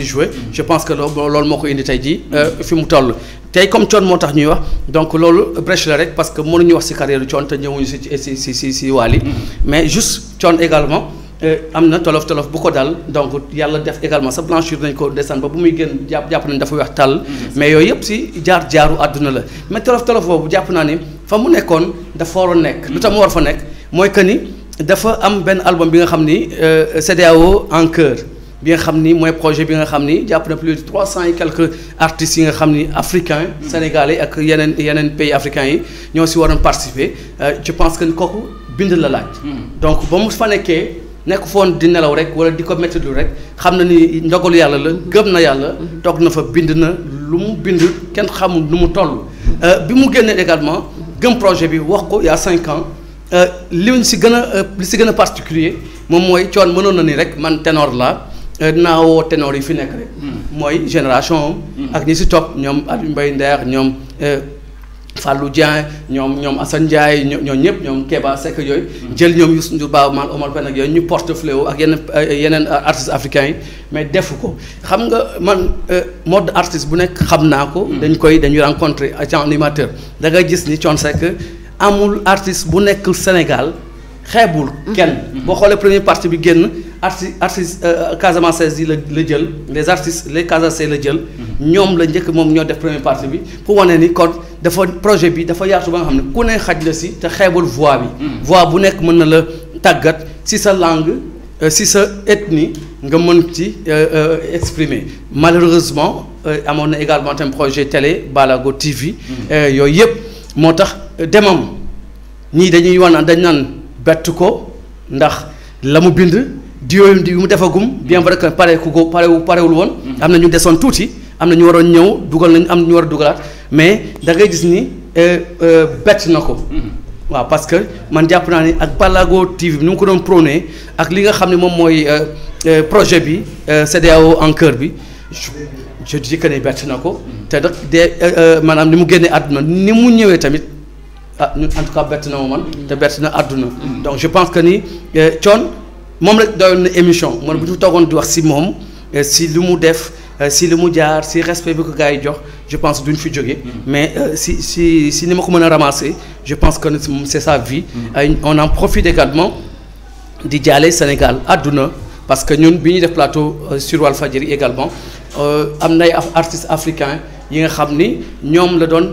di jouer je pense que loolu moo ko indi tey jii fi mu toll tey comme Thione moo tax ñuy wax donc loolu brèche la rek parce que mënuñu wax ci carrière Thione te ñëwuñu ci Wally mais juste Thione également am na tolof bu ko dal donc yàlla def également sa blanchir nañ ko descendre ba bu muy génn jàpp nañ dafa weex tàll mais yooyu yëpp ci jaaru àdduna la mais tolof boobu jàpp naa ni fa mu nekkoon dafa waroon nekk lu tax mu war fa nekk mooy que ni dafa am benn album bi nga xam ni CEDEAO en chœur bi nga xam ni mooy projet bi nga xam ni jàpp na plus de 300 et quelques artistes yi nga xam ni africains sénégalais ak yeneen pays africains yi ñoo ci waroon participer je pense que kooku bind la laaj donc ba mu fa nekkee nekk foon di nelaw rek wala di ko métti lu rek xam na ni ndogalu yàlla la gëm na yàlla toog na fa bind na lu mu bind kenn xamul nu mu toll bi mu génnee également gëm projet bi wax ko il y a 5 ans li si gën a particulier moom mooy Thione mënoon na ni rek man ténor la dinaa woo ténor yi fi nekk rek mooy génération ak ñi si topp ñoom Aliou Mbaye Nder ñoom Fallou Dieng ñoom Assane Ndiaye ñoo ñëpp ñoom Kéba Seck yooyu jël ñoom Youssou Ndour Baaba Maal Omar Pène ak yooyu ñu porte fléau ak yeneen artistes africains yi mais defu ko xam nga man mode artiste bu nekk xam naa ko dañuy rencontrer agent animateur da ngay gis ni Thione Seck amul artiste bu nekk Sénégal xeebul kenn boo xoolee première partie bi génn artiste Casamance yi la jël les Casamançais la jël ñoom la njëkk moom ñoo def première partie bi pour wane ni kon dafa projet bi dafa yaatu ba nga xam ne ku ne xaj la si te xeebul voix bi voix bu nekk mën na la tàggat si sa langue si sa ethnie nga mën ci exprimer malheureusement amoon na également un projet télé Balago TV yooyu yëpp moo tax demam ñii dañ naan bett ko ndax la mu bind diwéen di mu defagum bien vrai que parewul woon am na ñu desoon tuuti am na ñu waroon ñëw dugal nañ am ñu war a dugalaat mais da ngay gis ni bett na ko waaw parce que man jàpp naa ni ak Balago TV bi ni mu ko doon prôné ak li nga xam ne moom mooy projet bi CEDEAO en chœur bi je dis que ne bett na ko te nag maanaam ni mu génnee àdduna ni mu ñëwee tamit ñun en tout cas bett na ma man te bett na àdduna donc je pense que ni Thione moom rek doyoon na émission man bu ñu toogoon di wax si moom si lu mu def si lu mu jaar si respect bi ko gars yi jox je pense duñ fi jóge mais si ni ma ko mën a ramasser je pense que c'est sa vie on en profite également di jaale Sénégal àdduna parce que ñun bi ñuy def plateau sur Walfadjri également am nay artistes africains yi nga xam ni ñoom la doon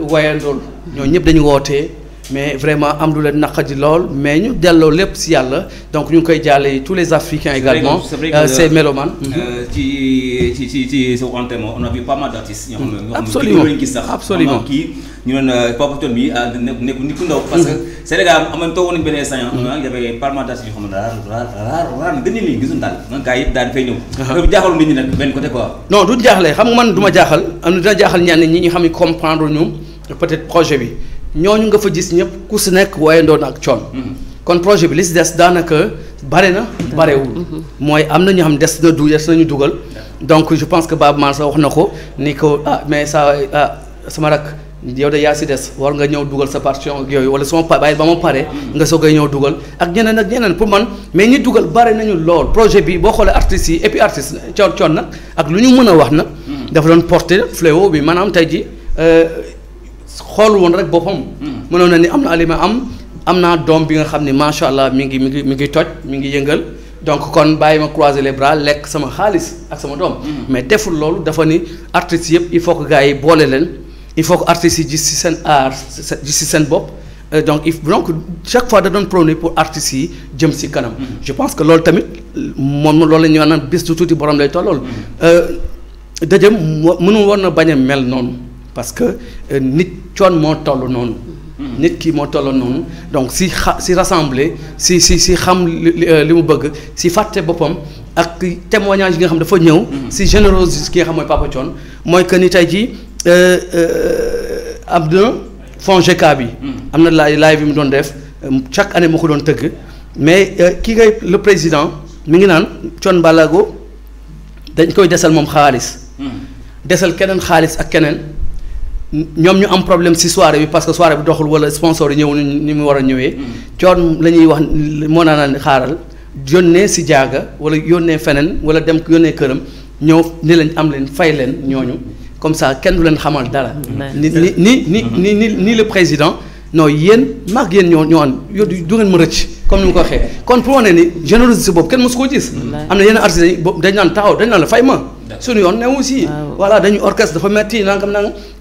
wayandool ñoo ñëpp dañu wootee mais vraiment am lu leen naqadi lool mais ñu delloo lépp si yàlla donc ñu ngi koy jaale tous les Africains également ces mélomanes ci sa antenne on a vu pas mal d'artistes ñoo xam ne absolument kii ñu doon Papa Thione bi nekk nit ku ndaw parce que Sénégal am nañ toog woon benn instant y avait pas mal d'artistes yoo xam ne raar gën lii gisuñu daal nga gars yi daal fay ñëw du jaaxalu nit ñi nag benn côté quoi non du jaaxle xam nga man du ma jaaxal am na dina jaaxal ñenn ñi xam ne comprendre ñu peut-être projet bi ñooñu nga fa gis ñëpp ku si nekk waaye ndoon ak Thione kon projet bi li si des daanaka bare na barewul mooy am na ñoo xam ne des nañu dugal donc je pense que Baaba Maal sax wax na ko ni ko mais ça sama rak yow de yaa si des war nga ñëw dugal sa partition ak yooyu wala sama bàyyi ba ma pare nga soogay ñëw dugal ak ñeneen pour man mais ñi dugal bare nañu lool projet bi boo xoolee artistes yi et puis artistes Thione nag ak lu ñu mën a wax nag dafa doon porter fléau bi maanaam tey ji xool woon rek boppam mënoon na ni am na alima am naa doom bi nga xam ne macha allah mi ngi toj mi ngi yëngal donc kon bàyyi ma croiser les bras lekk sama xaalis ak sama doom mais deful loolu dafa ni artistes yëpp il faut que gars yi boole leen il faut que artistes yi gis ci seen art gis ci seen bopp donc chaque fois da doon prôné pour artistes yi jëm ci kanam je pense que loolu tamit moom loolu la ñuy wax naan bis du tuuti borom lay tollool dëjëm mënu war na bañ a mel noonu parce que nit Thione moo toll noonu nit ki moo toll noonu donc si rassembler si xam li mu bëgg si fàtte boppam ak témoignage yi nga xam dafa ñëw si générosité ki nga xam mooy Papa Thione mooy que ni tey jii am na FONGECA bi am na live bi mu doon def chaque année moo ko doon tëgg mais ki ngay le président mi ngi naan Thione Ballago dañ koy desal moom xaalis desal keneen xaalis ak keneen ñoom ñu am problème ci soirée bi parce que soirée bi doxul wala sponsor yi ñëw ni mu war a ñëwee Thione la ñuy wax moo naa xaaral yónnee ci jaaga wala yónnee feneen wala dem yónnee këram ñëw ni leen am leen fay leen ñooñu comme ça kenn du leen xamal dara. ni le président non yéen maag yéen ñoo an yow du ngeen ma rëcc comme ni mu ko waxee kon pour wane ni générosité boobu kenn mosu koo gis. am na yenn artistes yi dañ naan taxaw dañ naan la fay ma. suñu yoon ne aussi. voilà dañu orchestre dafa metti nangam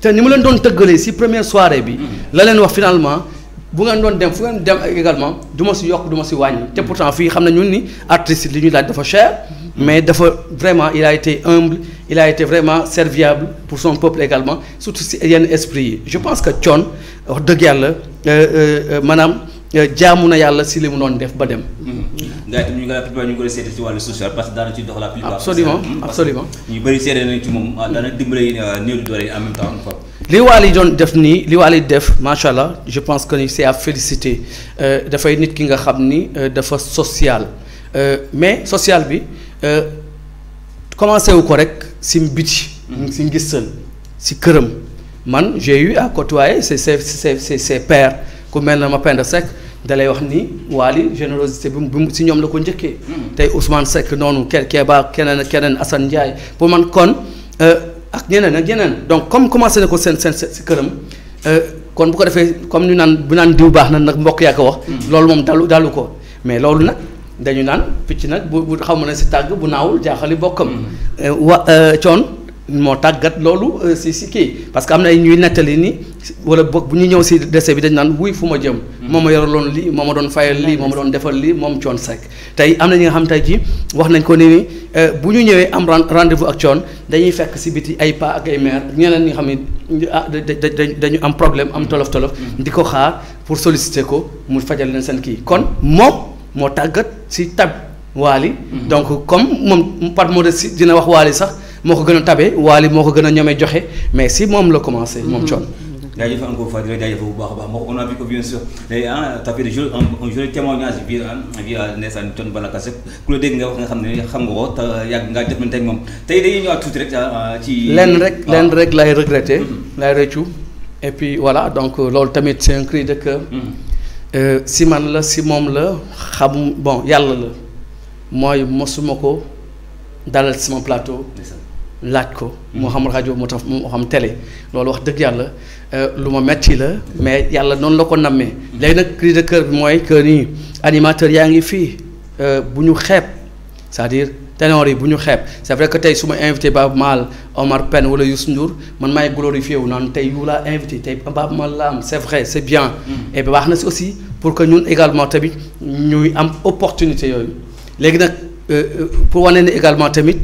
te ni mu leen doon tëggalee si première soirée bi. la leen wax finalement. bu ngeen doon dem fu ngeen dem également du ma si yokk du ma si wàññi te pourtant fii xam nañu ni artiste li ñuy laaj dafa cher mais dafa vraiment il a été humble il a été vraiment serviable pour son peuple également surtout si yenn esprit yi je pense que Thione wax dëgg yàlla maanaam jaamu na yàlla si li mu doon def ba dem. gars yi ñu ngi koy seeti ci wàllu social parce que daana ci dox la plupart. absolument ñu bëri seede nañ ci moom daana dimbale néew di doole en même temps quoi. li Wally doon def nii li Wally def macha allah je pense que c'est à féliciter dafay nit ki nga xam ni dafa social mais social bi commencé wu ko rek si biti. si ngistal si këram man j'ai eu à côtoyer ses pairs ku mel na Mapenda Seck dalay wax ni Wally générosité bi mu si ñoom la ko njëkkee. tey Ousmane Seck noonu Keba keneen Assane Ndiaye pour man kon. ak ñeneen donc comme commencé na ko seen si këram kon bu ko defee comme ñu naan bu naan diw baax na nag mbokk yaa ko wax. loolu moom dalu ko mais loolu nag dañu naan picc nag bu xaw ma ne si tàgg bu naawul jaaxali bokkam. Thione moo tàggat loolu si kii parce que am na ñuy nettali ni wala boog bu ñu ñëw si décès bi dañ naan wuy fu ma jëm. moo ma yoraloon lii moo ma doon fayal lii moo ma doon defal lii moom Thione Seck tey am na ñi nga xam tey jii wax nañ ko ni bu ñu ñëwee am rendez-vous ak Thione dañuy fekk si biti ay pa ak ay mère ñeneen ñi nga xam ne dañu am problème am tolof di ko xaar pour solliciter ko mu fajal leen seen kii kon moom moo tàggat si tab Wally donc comme moom par modestie dina wax Wally sax moo ko gën a tabe Wally moo ko gën a ñeme joxe mais si moom la commencé moom Thione. jaajëf encore fois di la jaajëf bu baax a baax on a vu que bien sûr t'as fait un joli témoignage via ndeysaan Thione Ballago Seck ku la dégg nga wax nga xam ne xam nga ko te yàgg ngaa jëflante ak moom tey dañuy ñëwaat tuuti rek ci. lenn rek lay regretter. lay rëccu et puis voilà donc loolu tamit c'est un cri de cœur. si man la si moom la xam bon yàlla la mooy mosuma ko dalal sama plateau. laaj ko moo xam rajo moo tax moo xam télé loolu wax dëgg yàlla lu ma metti la mais yàlla noonu la ko nammee léegi nag cri de cœur bi mooy que ni animateur yaa ngi fii bu ñu xeeb c'est-à-dire ténor yi bu ñu xeeb c'est vrai que tey su ma invité Baaba Maal Omar Pène wala Youssou Ndour man maay glorifié wu naan tey yu laa invité tey Baaba Maal la am c'est vrai c'est bien et bi baax na si aussi pour que ñun également tamit ñuy am opportunité yooyu léegi nag pour wane ne également tamit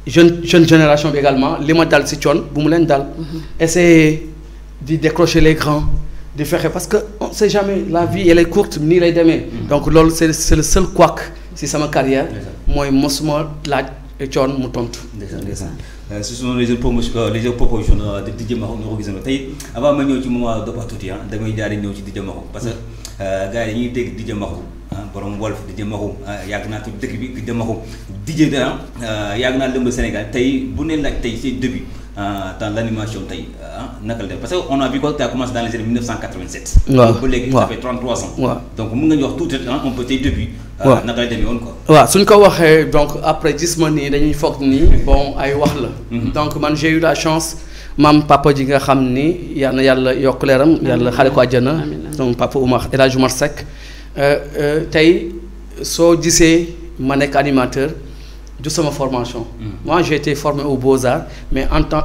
jeune génération bi également li ma dal si Thione bu mu leen dal essayer di décrocher les grands di fexe parce que on sait jamais la vie elle est courte nii lay demee donc loolu c'est le seul couac si sama carrière mooy mosuma laaj Thione mu tontu. ce sont les propositions de DJ Maxo ñoo ko gis tey avant ma ñëw ci moment Doppa tuuti damay jaar di ñëw ci DJ Maxo parce que gars yi dañuy dégg DJ Maxo borom Wolf DJ Maxo yàgg naa tudd dëkk bi DJ Maxo DJ yàgg naa lëmb Sénégal tey bu ne laaj tey ses débuts dans l'animation tey naka la def parce que on a vu que tu as commencé dans les années 1987. waaw ba léegi ça fait 33 ans. waaw donc mun nga ñu wax tuuti un peu tey début. waaw naka la demee woon quoi. waaw suñ ko waxee donc après gis ma nii dañuy foog nii bon ay wax la. donc man j'ai eu la chance maam papa ji nga xam ni yal na yàlla yokk leeram yàlla xale ko àjjana. donc papa Oumar El Hadj Oumar Seck tey soo gisee ma nekk animateur. de sama formation. Moi j'ai été formé aux Beaux-Arts mais en tant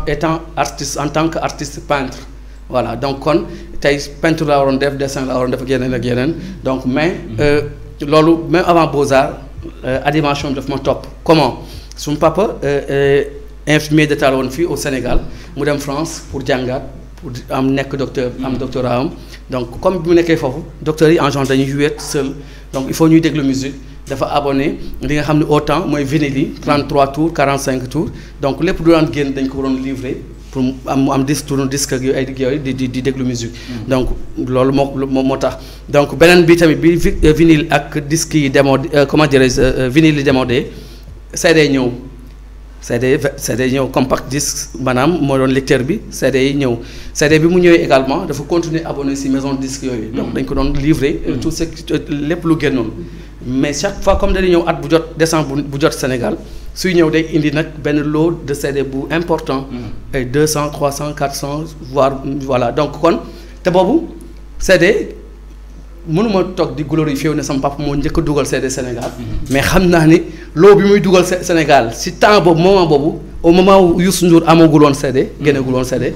que artiste peintre voilà donc kon tey peinture laa waroon def dessin laa waroon def ak yeneen donc mais loolu même avant Beaux-Arts animation bi daf ma topp comment suñu papa infirmier d'état la woon fii au Sénégal mu dem France pour jàngaat pour am nekk docteur am doctorat am donc comme bi mu nekkee foofu docteurs yi en genre dañuy wéet seul donc il faut ñuy déglu musique dafa abonné li nga xam ne autant mooy vinyle yi 33 tours 45 tours donc lépp du daan génn dañ ko waroon livrer pour mu am 10 tours disque ak yooyu di déglu musique donc loolu moo tax donc beneen bi tamit bi vinyle ak disque yi démodé comment dirais-je vinyle yi démodé CD ñëw CD ñëw compact disque maanaam moo doon lecteur bi CD yi ñëw CD bi mu ñëwee également dafa continuer abonné ci maison disque yooyu donc dañ ko doon livrer tout ce lépp lu génnoon mais chaque fois comme dañuy ñëw at bu jot décembre bu jot Sénégal suy ñëw day indi nag benn lot de CD bu important. ay 200 300 400 voire voilà donc kon te boobu CD mënuma toog di glorifier ne sama papa moo njëkk a dugal CD Sénégal. mais xam naa ni loo bi muy dugal Sénégal si temps boobu moment boobu au moment où Youssou Ndour amagul woon CD. génnagul woon CD.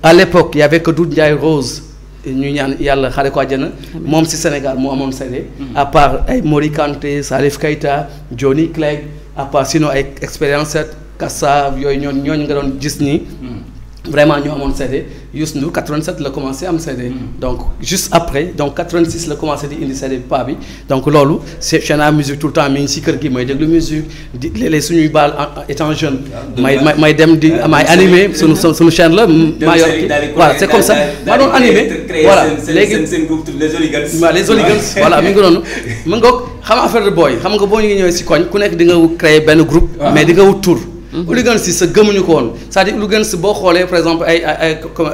à l'époque y avait que Doudou Ndiaye Rose. ñu ñaan yàlla xare ko àjjana moom si Sénégal moo amoon CD. à part ay Mori Kanté Salif Keita Johnny Clegg à part sinon ay expérience Kassa yooyu ñooñu nga doon gis nii. vraiment ñoo amoon CD Youssou Ndour 87 la commencé am CD. donc juste après donc 86 la commencé di indi CD pa bi donc loolu c'est chaîne à musique tout le temps mi ngi si kër gi may déglu musique di léeg-léeg suñuy baal étant jeune. may dem di may animé suñu chaîne la. maa yor voilà c'est comme ça maa doon animé. voilà léegi seen groupe les Hooligans. waaw les Hooligans voilà mi ngi noonu mu ngoog xam nga affaire de boy xam nga boo ñu ngi ñëwee si koñ ku nekk di nga créer benn groupe. mais di nga wut tur. Hooligans si sa gëmuñu ko woon c'est-à-dire Hooligans boo xoolee par exemple ay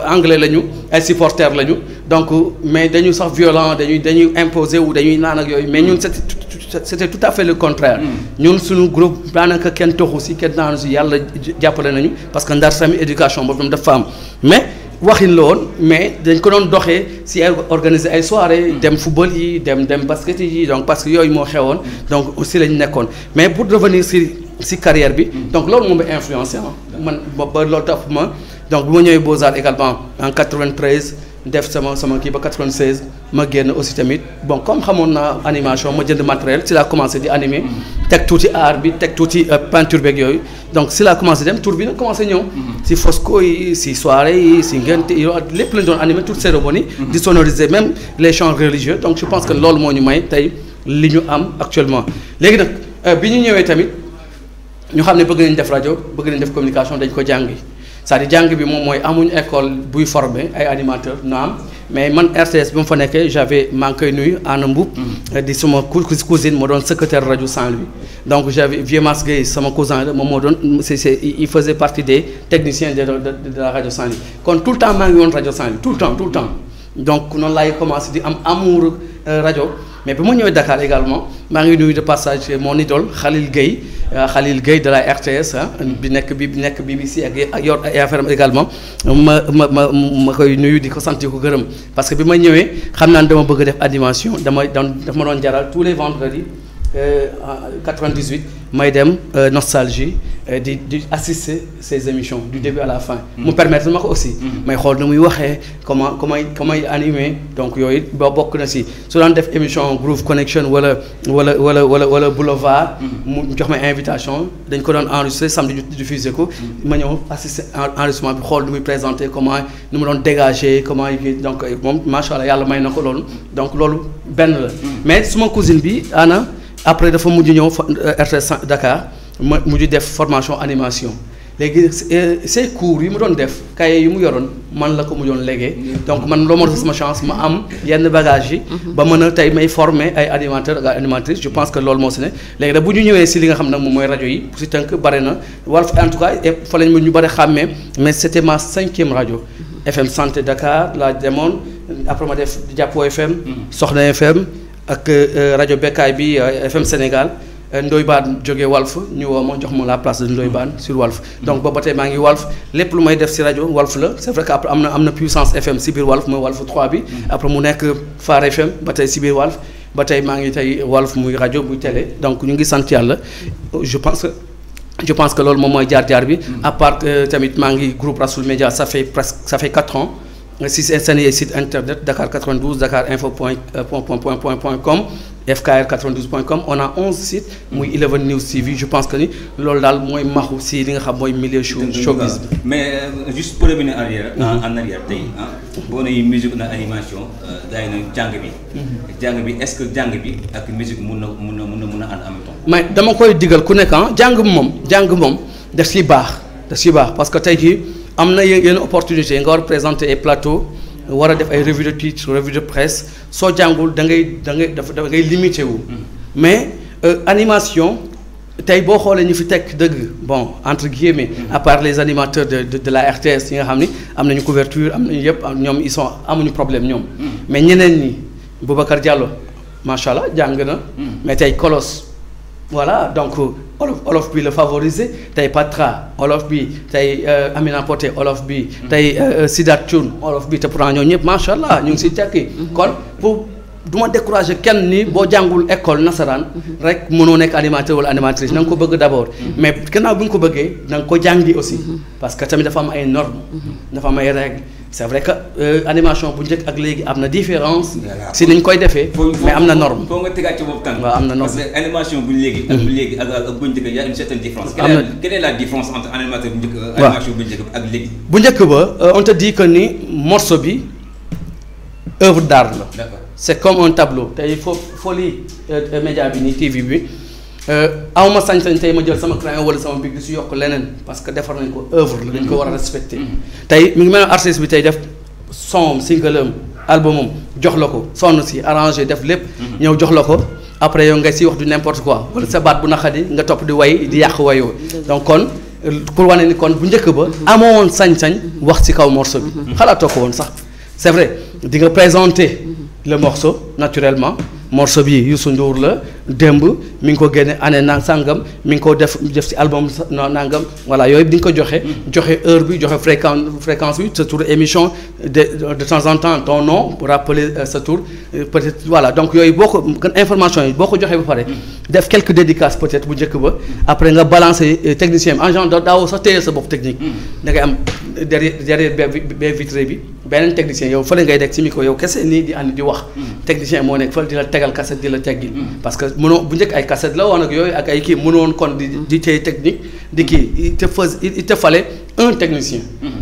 anglais lañu ay supporters lañu donc mais dañu sax violent dañuy imposer wu dañuy naan ak yooyu mais ñun c'était tout à fait le contraire. ñun suñu groupe daanaka kenn toxu si kenn naanu si yàlla jàppale nañu parce que Ndar Sami éducation boobu tam dafa am mais waxin la woon mais dañ ko doon doxee si ay organiser ay soirées dem football yi dem basket yi donc parce que yooyu moo xewoon donc aussi lañ nekkoon mais pour revenir si carrière bi donc loolu moom ba influencé man ba loolu topp ma donc bu ma ñëwee Beaux-Arts également en 93 def sama kii ba 96 ma génn aussi tamit bon comme xamoon naa animation ma jënd matériel si laa commencé di animer teg tuuti art bi teg tuuti peinture beeg yooyu donc si laa commencé dem tour bi nag commencé ñëw si Fosco yi si soirée yi si ngénte yi lépp lañu doon animer toute cérémonie di sonoriser même les chants religieux donc je pense que loolu moo ñu may tey li ñu am actuellement léegi nag bi ñu ñëwee tamit ñu xam ne bëgg nañ def rajo bëgg nañ def communication dañ ko jàngi c'est-à-dire jàng bi moom mooy amuñu école buy former ay animateurs naam mais man RTS bi ma fa nekkee maa ngi koy nuyu Anna Mboup di suma cousine moo doon secrétaire rajo Saint-Louis donc j'avais Vieux Mass Gueye sama cousin la moom moo doon il faisait partie des techniciens de la rajo Saint-Louis kon tout le temps maa ngi woon rajo Saint-Louis tout le temps donc noonu laay commencé di am amour rajo mais bi ma ñëwee Dakar également maa ngi nuyu de passage mon idole Khalil Gueye de la RTS bi nekk BBC ak yor ay affaire am également ma koy nuyu di ko sant ko gërëm parce que bi ma ñëwee xam naa ne dama bëgg def animation daf ma doon jaral tous les vendredis 98 may dem Nostalgie di assister ces émissions du début à la fin. mu permettre ma ko aussi. may xool nu muy waxee comment animer donc yooyu ba bokk na si su daan def émission Groove Connection wala Boulevard. mu jox ma invitation dañ ko doon enregistrer samedi diffuser ko. ma ñëw assister enregistrement bi xool nu muy présenter comment nu mu doon dégager comment donc moom macha allah yàlla may na ko loolu donc loolu benn la. mais suma cousine bi Anna. après dafa mujj ñëw RTS Dakar ma mujj def formation animation léegi ces cours yi mu doon def cahier yi mu yoroon man la ko mujjoon léegi donc man loo moo tax sama chance ma am yenn bagage yi ba mën a tey may former ay animateurs ak animatrices je pense que loolu moo si ne léegi nag bu ñu ñëwee si li nga xam nag moom mooy rajo yi si tënk bare na Walf en tout cas fa lañ ma ñu bare xàmmee mais c'était ma 5e rajo FM Santé Dakar laa demoon après ma def Jàppo FM Soxna FM ak rajo Bekkaay bi FM Sénégal Ndoye Bane jógee Walf ñu woo ma jox ma la place de Ndoye Bane sur Walf donc ba tey maa ngi Walf lépp lu may def si rajo Walf la c'est vrai que après am na puissance FM si biir Walf mooy Walf 3 bi après mu nekk Phare FM ba tey si biir Walf ba tey maa ngi tey Walf muy rajo muy télé donc ñu ngi sant yàlla je pense que loolu moom mooy jaar-jaar bi à part tamit maa ngi groupe Rasoul Média ça fait 4 ans si seen site internet Dakar 92 dakareinfo.com fkr92.com on a 11 sites muy 11 News TV je pense que ni loolu daal mooy maxu si li nga xam mooy milieu showbiz bi. mais juste pour revenir en arrière tey boo nee musique na animation gars yi nag jàng bi est-ce que jàng bi ak musique mun na ànd en même temps. mais dama koy digal ku nekk jàng moom daf si baax parce que tey jii am na yenn opportunité nga war a présenter ay plateau war a def ay revue de titre revue de presse soo jàngul da ngay limité wu mais animation tey boo xoolee ñu fi teg dëgg bon entre guillemets à part les animateurs de la RTS yi nga xam ni am nañu couverture am nañu yëpp ñoom ils sont amuñu problème ñoom mais ñeneen ñi Boubacar Diallo macha allah jàng na mais tey Kolos voilà donc olof bi la favoriser tey Patra olof bi tey Amina Poté olof bi tey Sidat Thioune olof bi te pourtant ñoo ñëpp macha allah ñu ngi si tekki kon pour du ma décourager kenn ni boo jàngul école nasaraan rek mënoo nekk animateur wala animatrice na nga ko bëgg d'abord mais gannaaw bi nga ko bëggee na nga ko jàngi aussi parce que tamit dafa am ay normes dafa am ay règles c'est vrai que animation bu njëkk ak léegi am na différence si niñ koy defee mais am na norme foo nga tegaat ci boobu tànk waaw am na norme parce que animation bu léegi ak bu léegi ak bu njëkk y a une certaine différence quelle est la différence entre animateur bu njëkk animation bu njëkk ak léegi bu njëkk ba on te dit que ni morceau bi œuvre d'art la d'accord c'est comme un tableau tey Foli média bi nii TV bi awma sañ-sañ tey ma jël sama crayon wala sama bic di si yokk leneen parce que defar nañ ko œuvre la dañ ko war a respecter tey mi ngi mel ne artiste bi tey def son single am album am jox la ko sonn si arrangé def lépp ñëw jox la ko après yow nga si wax du n'importe quoi wala sa baat bu naqadi nga topp di way di yàq wayoo donc kon pour wane ni kon bu njëkk ba amoon sañ-sañ wax ci kaw morceau bi xalaatoo ko woon sax c'est vrai di nga présenter le morceau naturellement morceau bi Youssou Ndour la démb mi ngi ko génne année sangam mi ngi ko def ci album nangam voilà yooyu di nga ko joxe heure bi joxe fréquence bi sa tour émission de temps en temps ton nom pour rappeler sa tour peut-être voilà donc yooyu boo ko information yi boo ko joxee ba pare def quelques dédicaces peut-être bu njëkk ba après nga balancer technicien en genre daaw sax téye sa bopp technique da ngay am derrière baie vitrée bi beneen technicien yow fële ngay dekk ci micro yow kese nii di wax technicien moo nekk fële di la tegal cassette di la teggil parce que mënoo bu njëkk ay cassette la woon ak yooyu ak ay kii mënoon kon di téye technique di kii il te fallait un technicien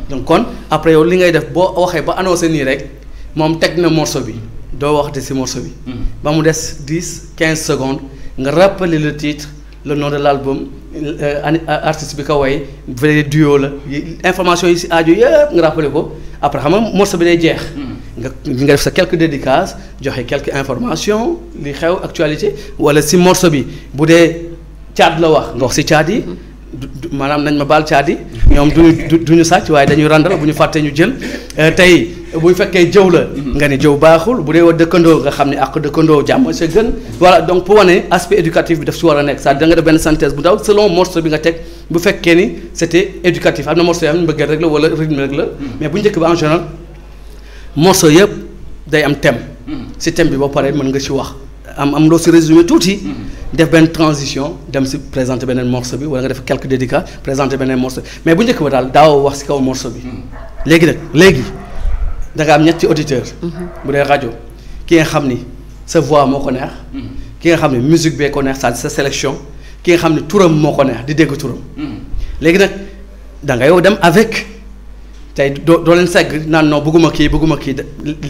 donc kon après yow li ngay def boo waxee ba annoncé nii rek moom teg na morceau bi doo waxte ci morceau bi ba mu des 10-15 secondes nga rappeler le titre le nom de l'album artiste bi ko way vrai duo la information yi ci aajo yëpp nga rappeler ko après xam nga morceau bi day jeex nga def sa quelques dédicaces joxe quelques informations li xew actualité wala ci morceau bi bu dee caat la wax nga wax ci caat yi maanaam nañ ma baal caat yi ñoom duñu sàcc waaye dañuy randal bu ñu fàttee ñu jël tey bu fekkee jëw la nga ni jëw baaxul bu dee wa dëkkandoo nga xam ne ak dëkkandoo jàmm sa gën voilà donc pour wane aspect éducatif bi daf ci war a nekk c'est-à-dire da nga def benn synthèse bu ndaw selon morceau bi nga teg bu fekkee ni c'était éducatif am na morceau yoo xam ne mbëggeel rek la wala rythme rek la mais bu njëkk ba en général morceau yëpp day am thème si thème bi ba pare mën nga ci wax am loo si résumé tuuti def benn transition dem si présenter beneen morceau bi wala nga def quelques dédicaces présenter beneen morceau mais bu njëkk ba daal daaw wax si kaw morceau bi léegi da nga am ñetti auditeur bu dee rajo ki nga xam ni sa voix moo ko neex ki nga xam ne musique bee ko neex sa sélection ki nga xam ne turam moo ko neex di dégg turam léegi nag da nga yow dem avec tey doo leen segg naan non bëgguma kii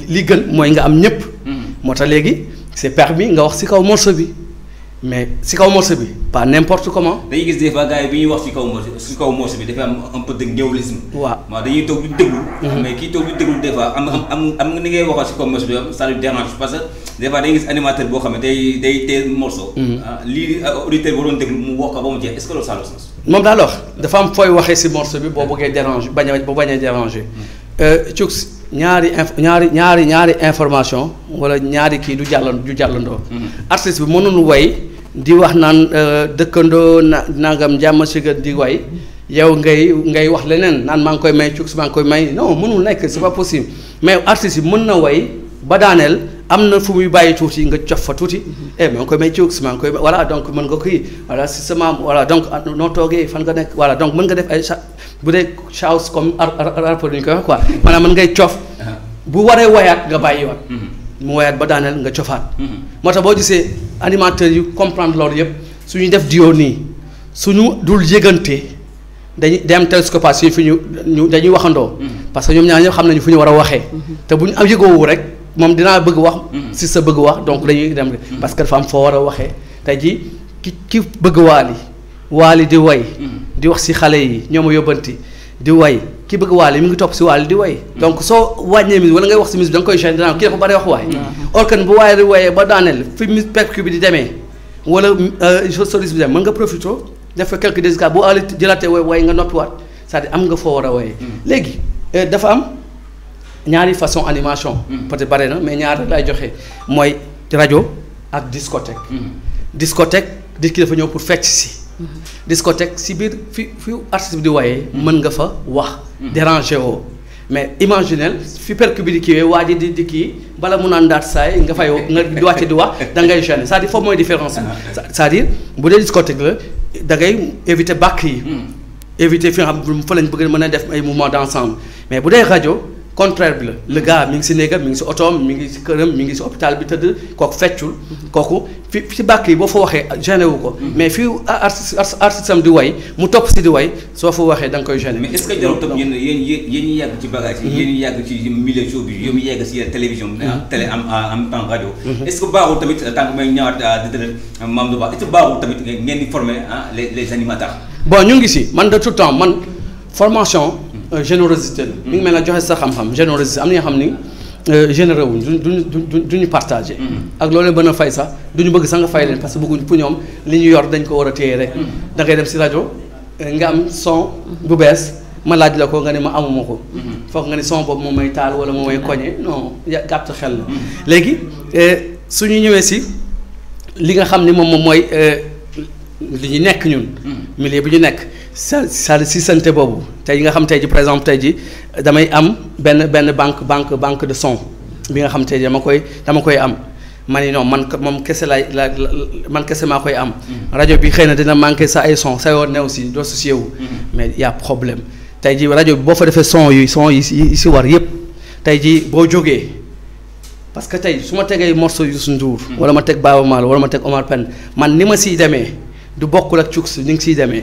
li gën mooy nga am ñëpp moo tax léegi c'est permis nga wax ci kaw morceau bi mais ci kaw morceau bi pas n'importe comment. dañuy gis des fois gars yi bi ñuy wax ci kaw morceau bi dafay am un peu de ngéwlisme. waaw dañuy toog di déglu. mais kii toog di déglu des fois am nga ni ngay waxal ci kaw morceau bi ça lui dérange parce que des fois dañuy gis animateur boo xam ne day teel morceau. lii auditeur bi waroon déglu mu wax ko ba mu jeex est-ce que loolu ça a le sens. moom daal wax dafa am fooy waxee ci morceau bi boo bëggee déranger bañ a déranger. Cux ñaari information wala ñaari kii du jàllandoo. artiste bi mënul way di wax naan dëkkandoo nangam jàmm si di way yow ngay wax leneen naan maa ngi koy may Cux maa ngi koy may non mënul nekk c'est pas possible mais artiste bi mën na way ba daaneel am na fu muy bàyyi tuuti nga cof fa tuuti maa ngi koy may Cux maa ngi koy voilà donc mën nga kii voilà si sama voilà donc noo toogee fan nga nekk voilà donc mën nga def ay bu dee chaos comme rapport ñu koy wax quoi maanaam mën ngay cof bu waree wayaat nga bàyyiwaat mu wayaat ba daaneel nga cofaat moo tax boo gisee animateurs yu comprendre loolu yëpp suñu def duo nii suñu dul yëgante dañuy dem télescopage fi ñu dañuy waxandoo parce que ñoom ñaar ñëpp xam nañu fu ñu war a waxee te bu ñu am yëgoowu rek moom dinaa bëgg wax si sa bëgg wax donc dañuy dem parce que dafa am foo war a waxee tey jii ki bëgg waali di way di wax si xale yi ñoo ma yóbbanti di way ki bëgg waali mi ngi topp si waali di way donc soo wàññee musique wala ngay wax si musique da nga koy changer dinaa kii dafa bari wax waay or que bu waaye di wayee ba daaneel fi percu bi di demee wala soliste bi dem mën nga profité def fa quelques dédicaces boo ali jëlaatee way nga noppiwaat c'est-à-dire am nga foo war a wayee léegi dafa am ñaari façon animation peut-être bare na mais ñaar lay joxe mooy rajo ak discothèque discothèque nit ki dafa ñëw pour fecc si discothèque si biir fi artiste bi di wayee mën nga fa wax déranger woo mais imaginel fi percu bi di kiiwee waa ji di kii bala mu naan daat saay nga fay nga di wàcce di wax da ngay gêner c'est-à-dire foofu mooy différence bi c'est-à-dire bu dee discothèque la da ngay éviter bàkk yi éviter fi nga xam fa lañ bëgg mën a def ay mouvement d'ensemble mais bu dee rajo contraire bi la le gars mi ngi si néegam mi ngi si otoom mi ngi si këram mi ngi si hôpital bi tëdd kooku feccul kooku fi si bàkk yi boo fa waxee gêné wu ko mais fii artiste am di way mu topp si di way soo fa waxee da nga koy gêné. mais est-ce que jarul tam yéen ñi yàgg ci bagage yi yéen ñi yàgg ci milieu show bi yéen ñi yàgg si télévision télé en temps rajo est-ce que baaxul tamit tant que may ñëwaat di tëdd Mamadou Ba est-ce que baaxul tamit ngeen di former les animateurs. bon ñu ngi si man de tout temps man formation générosité la mi ngi mel ne joxe sa xam-xam générosité am na ñoo xam ni généreux wuñ duñu partagé ak loolu mën a fay sax duñu bëgg sax nga fay leen parce que bëgguñ pour ñoom li ñu yor dañ ko war a téye rek da ngay dem si rajo nga am son bu bees ma laaj la ko nga ne ma amuma ko foog nga ne son boobu moom may taal wala moom may koñe non gàtt xel la léegi su ñu ñëwee si li nga xam ni moom mooy li ñu nekk ñun milieu bi ñu nekk sa si santé boobu tey nga xam tey ji par exemple tey ji damay am benn banque de son bi nga xam tey ji dama koy am ma ni non man moom kese man kese maa koy am rajo bi xëy na dina manqué sa ay son sa yoon ne aussi doo soucié wu mais y a problème tey ji rajo bi boo fa defee son yi si war yëpp tey ji boo jógee parce que tey su ma tegee morceau Youssou Ndour wala ma teg Baaba Maal wala ma teg Omar Pène man ni ma siy demee du bokkul ak Cuks ni ngi siy demee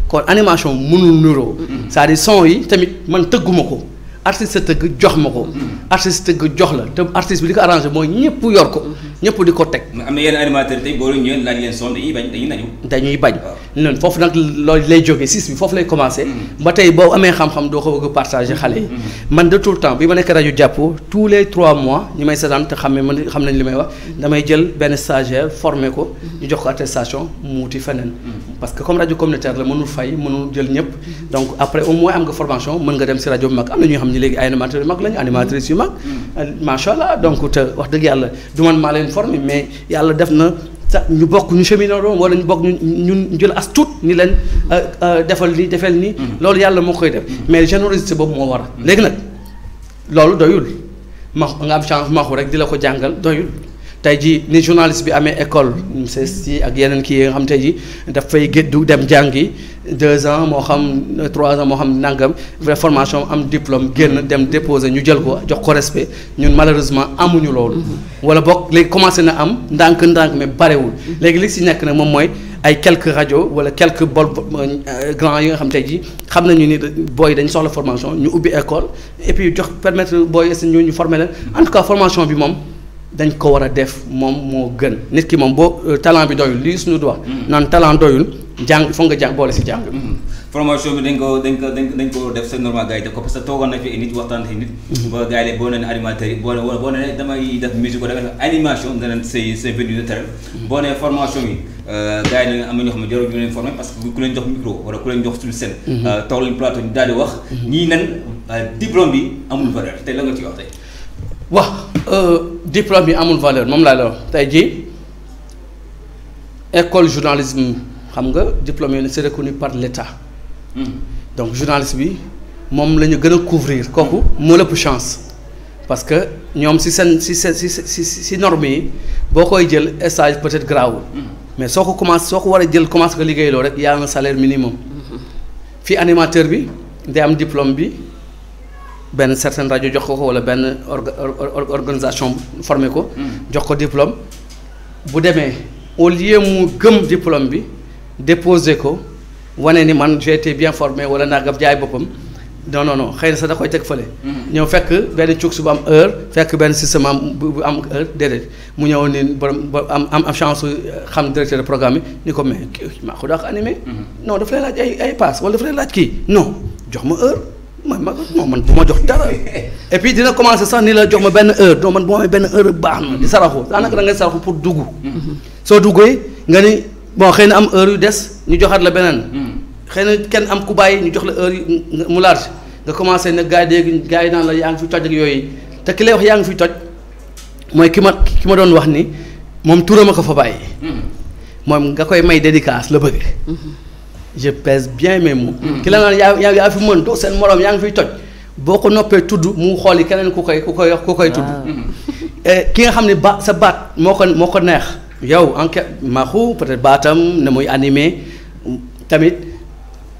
kon animation mënul nuroo c'est-à-dire son yi tamit man tëgguma ko artiste tëgg jox ma ko artiste tëgg jox la te artiste bi li ko arrangé mooy ñëpp yor ko ñëpp di ko teg. am na yenn animateur tey boo leen ñëwee laaj leen son dañuy bañ noonu foofu nag loolu lay jógee sis bi foofu lay commencé ba tey boo amee xam-xam doo ko bëgg a partager xale yi man de tout le temps bi ma nekk rajo jàppo tous les 3 mois ñi may seetaan te xam nañ li may wax damay jël benn stagiaire formé ko ñu jox ko attestation mu wuti feneen parce que comme rajo communautaire la mënul fay mënul jël ñëpp donc après au moins am nga formation mën nga dem si rajo bu mag am na ñoo xam ne léegi ay animateurs yu mag lañu animatrices yu mag macha allah donc te wax dëgg yàlla du man maa leen formé mais yàlla def na sax ñu bokk ñu cheminot wala ñu bokk ñun jël as tuut ni leen defal nii defal nii loolu yàlla moo koy def mais générosité boobu moo war a léegi nag loolu doyul nga am chance maxu rek di la ko jàngal doyul tey jii ni journaliste bi amee école CESTI ak yeneen kii yi nga xam tey jii dafay gëddu dem jàngi 2 ans moo xam 3 ans moo xam nangam vraie formation am diplôme génn dem déposer ñu jël ko jox ko respect ñun malheureusement amuñu loolu. wala boog léegi commencé na am ndànk mais barewul léegi li si nekk nag moom mooy ay quelques rajo wala quelques grands yi nga xam tey jii xam nañu ni booy dañ soxla formation ñu ubbi école et puis jox permettre booy ñu former leen en tout cas formation bi moom. dañ ko war a def moom moo gën nit ki moom boo talent bi doyul lii suñu wax naan talent doyul jàng foog nga jàng boole si jàng. formation bi dañ ko def c'est normal gars yi def ko parce que toogoon na fi nit waxtaan si nit. ba gars yi boo nee animateur yi boo nee damay def musique wala damay def animation danañ c'est venu de terrain. boo nee formation yi gars yi am na ñoo xam ne jarul ñu leen former parce que ku leen jox micro wala ku leen jox suñu scène. toog leen plateau ñu daal di wax. ñii nan diplôme bi amul valeur tey la nga ci wax tey. wax diplôme bi amul valeur moom laa la wax tey jii école journalisme xam nga diplôme yi c'est reconnu par l'État donc journaliste bi moom la ñu gën a couvrir kooku moo lëpp chance parce que ñoom si normes yi boo koy jël stage peut-être grawul mais soo ko war a jël commencé ko liggéeyloo rek y a un salaire minimum fii animateur bi day am diplôme bi benn certaine rajo jox ko wala benn organisation formé ko jox ko diplôme bu demee au lieu mu gëm diplôme bi déposer ko wane ni man j'ai été bien formé wala nagam jaay boppam non xëy na sax da koy teg fële ñëw fekk benn Cuks bu am heure fekk benn système bu am heure déedéet mu ñëw ni borom am chance xam directeur de programme bi ni ko mais maa ko daax animé non daf lay laaj ay passe wala daf lay laaj kii non jox ma heure man bu ma jox dara et puis dina commencer sax ni la jox ma benn heure donc man bu ma amee benn heure baax na di saraxu daanaka da ngay saraxu pour dugg soo duggee nga ni bon xëy na am heure yu des ñu joxaat la beneen xëy na kenn am ku bàyyi ñu jox la heure yu mu large nga commencer nag gars yi naan la yaa ngi fi toj ak yooyu te ki lay wax yaa ngi fi toj mooy ki ma doon wax ni moom turam a ko fa bàyyi moom nga koy may dédicace la bëgg. je pèse bien mes mots. ki la naan yaa fi mën doo seen morom yaa ngi fiy toj boo ko noppee tudd mu xooli keneen ku koy tudd. ki nga xam ne sa baat moo ko neex yow enquête Maxu peut-être baatam ne muy animé tamit